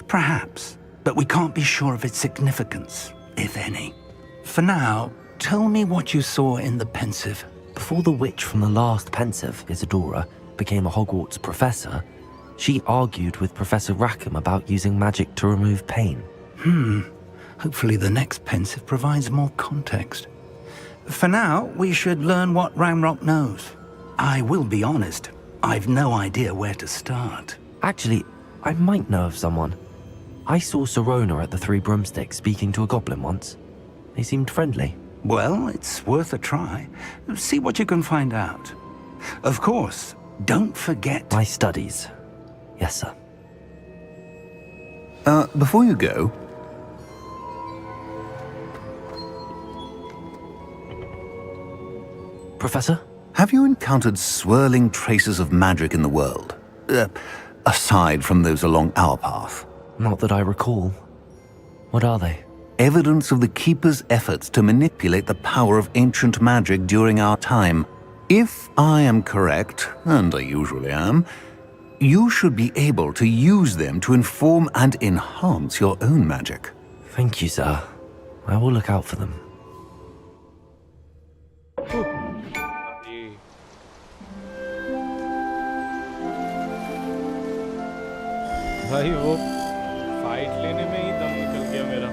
Perhaps, but we can't be sure of its significance. if any. For now, tell me what you saw in the pensive. Before the witch from the last pensive, Isadora, became a Hogwarts professor, she argued with Professor Rackham about using magic to remove pain. Hopefully the next pensive provides more context. For now, we should learn what Ranrock knows. I will be honest, I've no idea where to start. Actually, I might know of someone. I saw Sirona at the Three Broomsticks speaking to a goblin once. They seemed friendly. Well, it's worth a try. See what you can find out. Of course, don't forget... My studies. Yes, sir. Before you go... Professor? Have you encountered swirling traces of magic in the world? Aside from those along our path? Not that I recall. What are they? Evidence of the Keeper's efforts to manipulate the power of ancient magic during our time. If I am correct, and I usually am, you should be able to use them to inform and enhance your own magic. Thank you, sir. I will look out for them. भाई वो fight लेने में ही दम निकल गया मेरा।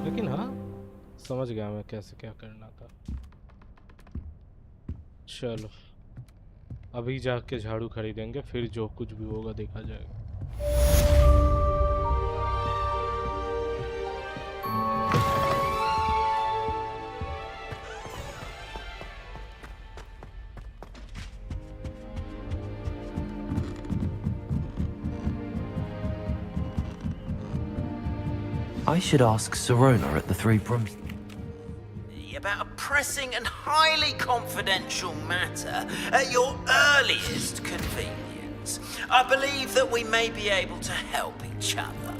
लेकिन हाँ, समझ गया मैं कैसे क्या करना था। चलो अभी जाके झाड़ू खरीदेंगे, फिर जो कुछ भी होगा देखा जाएगा। I should ask Sirona at the Three Broomsticks. About a pressing and highly confidential matter at your earliest convenience. I believe that we may be able to help each other.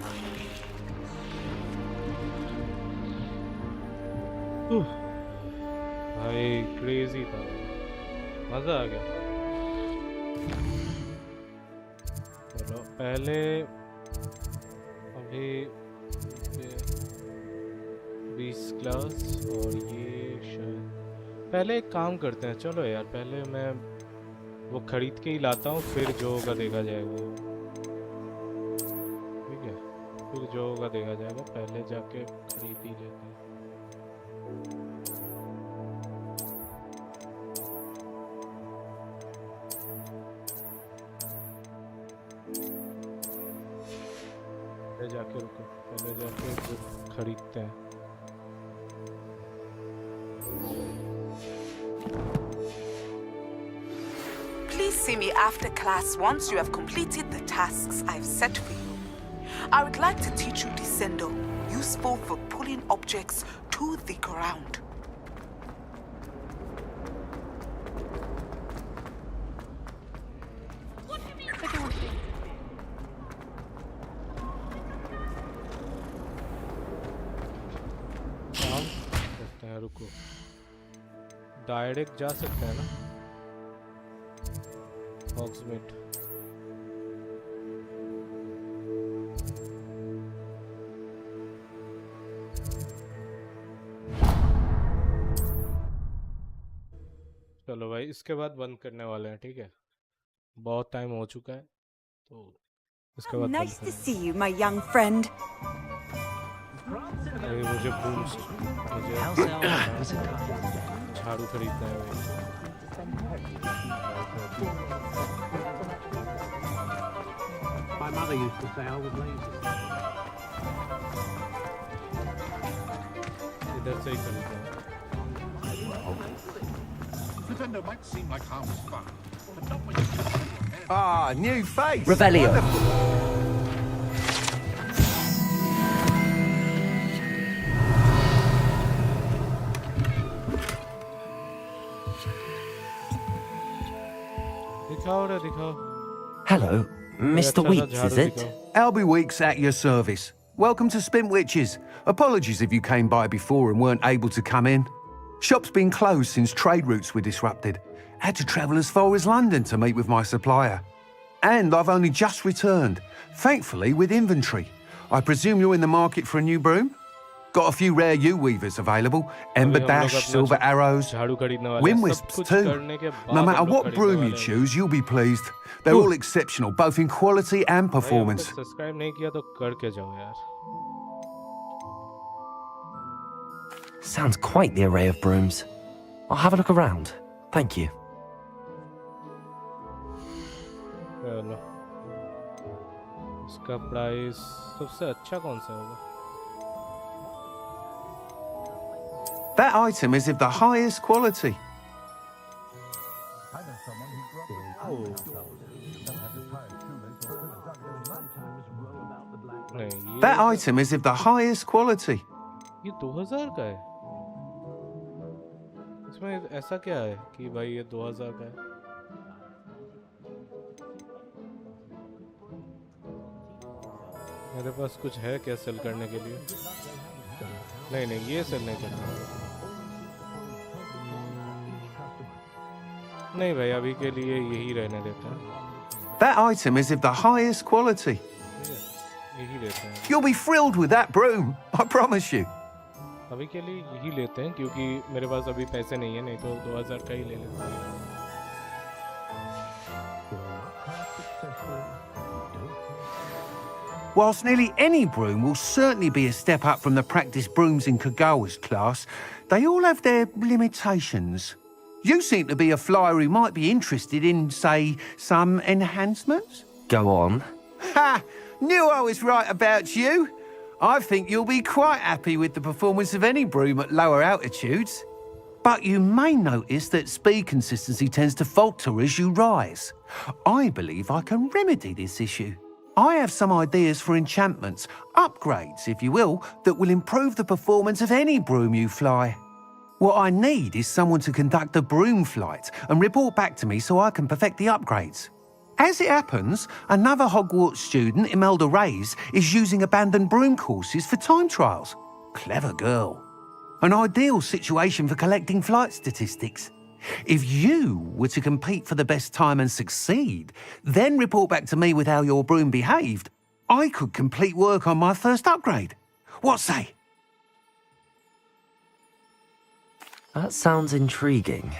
भाई क्रेजी था, मजा आ गया। चलो पहले अभी 20 class और ये शायद पहले एक काम करते हैं। चलो यार पहले मैं वो खरीद के ही लाता हूँ, फिर जो होगा देखा जाएगा। ठीक है, फिर जो होगा देखा जाएगा, पहले जाके खरीद ही लेते हैं। पहले जाके रुको, पहले जाके खरीदते हैं। Please see me after class once you have completed the tasks I've set for you. I would like to teach you Descendo, useful for pulling objects to the ground. रुको, डायरेक्ट जा सकते हैं ना हॉग्समिट। चलो भाई इसके बाद बंद करने वाले हैं। ठीक है, बहुत टाइम हो चुका है तो इसके बाद Nice to see you, my young friend. मुझे झाड़ू खरीदना है भाई। My mother used to say I was lazy. इधर से ही खरीदना है। Defender might seem like harmless fun, but not when you Ah, new face. Revelio. Hello, Mr. Weeks, is it? Albie Weeks at your service. Welcome to Spintwitches. Apologies if you came by before and weren't able to come in. Shop's been closed since trade routes were disrupted. Had to travel as far as London to meet with my supplier. And I've only just returned. Thankfully, with inventory. I presume you're in the market for a new broom? Got a few rare U-weavers available. Ember Dash, Silver Arrows, Wind Wisps too. No matter what broom you choose, you'll be pleased. They're all exceptional, both in quality and performance. Subscribe नहीं किया तो करके जाओ यार. Sounds quite the array of brooms. I'll have a look around. Thank you. चलो. इसका price सबसे अच्छा कौन सा होगा? That item is of the highest quality. That item is of the highest quality. ये 2000 का है. इसमें ऐसा क्या है कि भाई ये 2000 का है? मेरे पास कुछ है क्या सेल करने के लिए? नहीं ये सेल नहीं करना. नहीं भाई अभी के लिए यही रहने देते हैं. That item is of the highest quality. यही लेते हैं. You'll be thrilled with that broom, I promise you. अभी के लिए यही लेते हैं क्योंकि मेरे पास अभी पैसे नहीं है, नहीं तो 2000 का ही ले लेते हैं. Whilst nearly any broom will certainly be a step up from the practice brooms in Kagawa's class, they all have their limitations. You seem to be a flyer who might be interested in, say, some enhancements? Go on. Ha! Knew I was right about you. I think you'll be quite happy with the performance of any broom at lower altitudes. But you may notice that speed consistency tends to falter as you rise. I believe I can remedy this issue. I have some ideas for enchantments, upgrades, if you will, that will improve the performance of any broom you fly. What I need is someone to conduct a broom flight and report back to me so I can perfect the upgrades. As it happens, another Hogwarts student, Imelda Reyes, is using abandoned broom courses for time trials. Clever girl. An ideal situation for collecting flight statistics. If you were to compete for the best time and succeed, then report back to me with how your broom behaved, I could complete work on my first upgrade. What say? That sounds intriguing.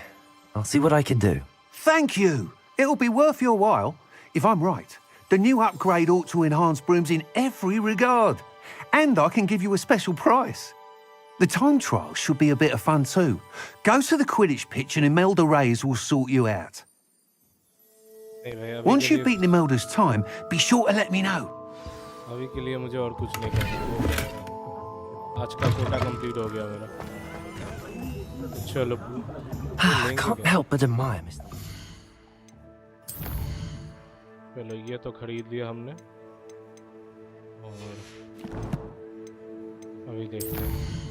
I'll see what I can do. Thank you. It'll be worth your while. If I'm right, the new upgrade ought to enhance brooms in every regard. And I can give you a special price. The time trial should be a bit of fun too. Go to the Quidditch pitch and Imelda Reyes will sort you out. Once you've beaten Imelda's time, be sure to let me know. अभी के लिए मुझे और कुछ नहीं करना. आज का कोटा कंप्लीट हो गया मेरा. चलो. I can't help but admire Mr. चलो ये तो खरीद लिया हमने. और अभी देखते हैं.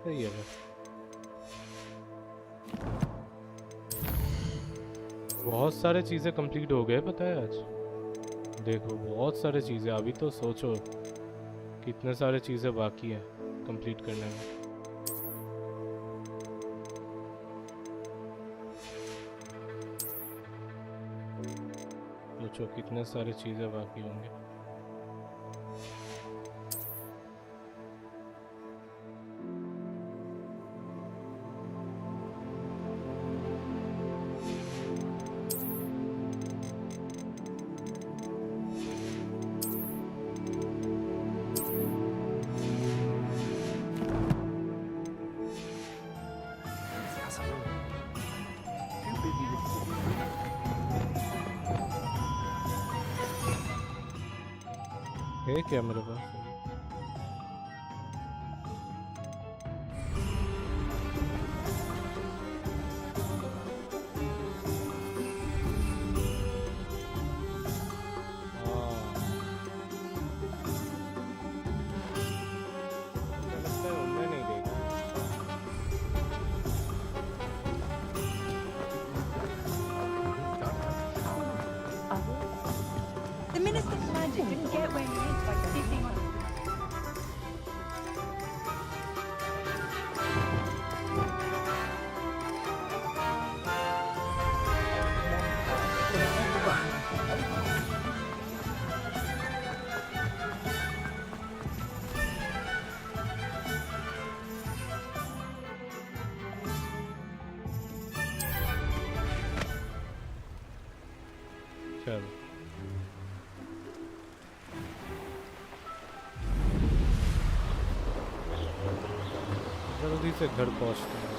सही है. बहुत सारे चीजें कंप्लीट हो गए पता है आज. देखो बहुत सारे चीजें. अभी तो सोचो कितने सारे चीजें बाकी हैं कंप्लीट करने में. सोचो कितने सारे चीजें बाकी होंगे. है क्या मेरे पास? The Minister's magic didn't get where he is by sitting on चलो जल्दी से घर पहुंचते हैं।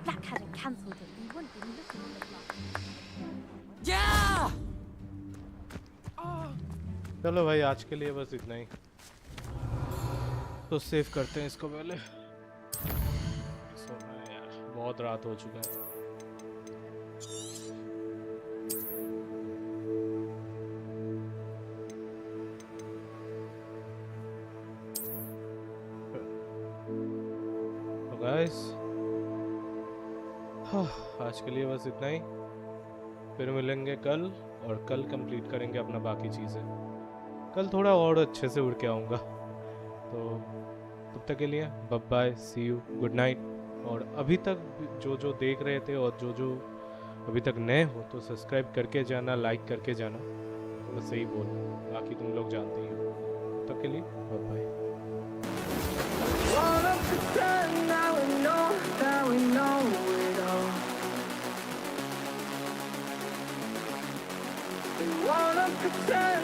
Black hadn't cancelled it. We wouldn't be looking at the clock. Yeah! चलो भाई आज के लिए बस इतना ही। तो सेव करते हैं इसको पहले। सोना है यार, बहुत रात हो चुका है। तो गाइस आज के लिए बस इतना ही। फिर मिलेंगे कल और कल कंप्लीट करेंगे अपना बाकी चीज़ें। कल थोड़ा और अच्छे से उड़ के आऊँगा। तो तब तक के लिए bye bye, see you, good night. और अभी तक जो देख रहे थे और जो अभी तक नए हो तो सब्सक्राइब करके जाना, लाइक करके जाना। तो बस सही बोल, बाकी तुम लोग जानते ही हो। तब तक के लिए बाय बाय। Wanna pretend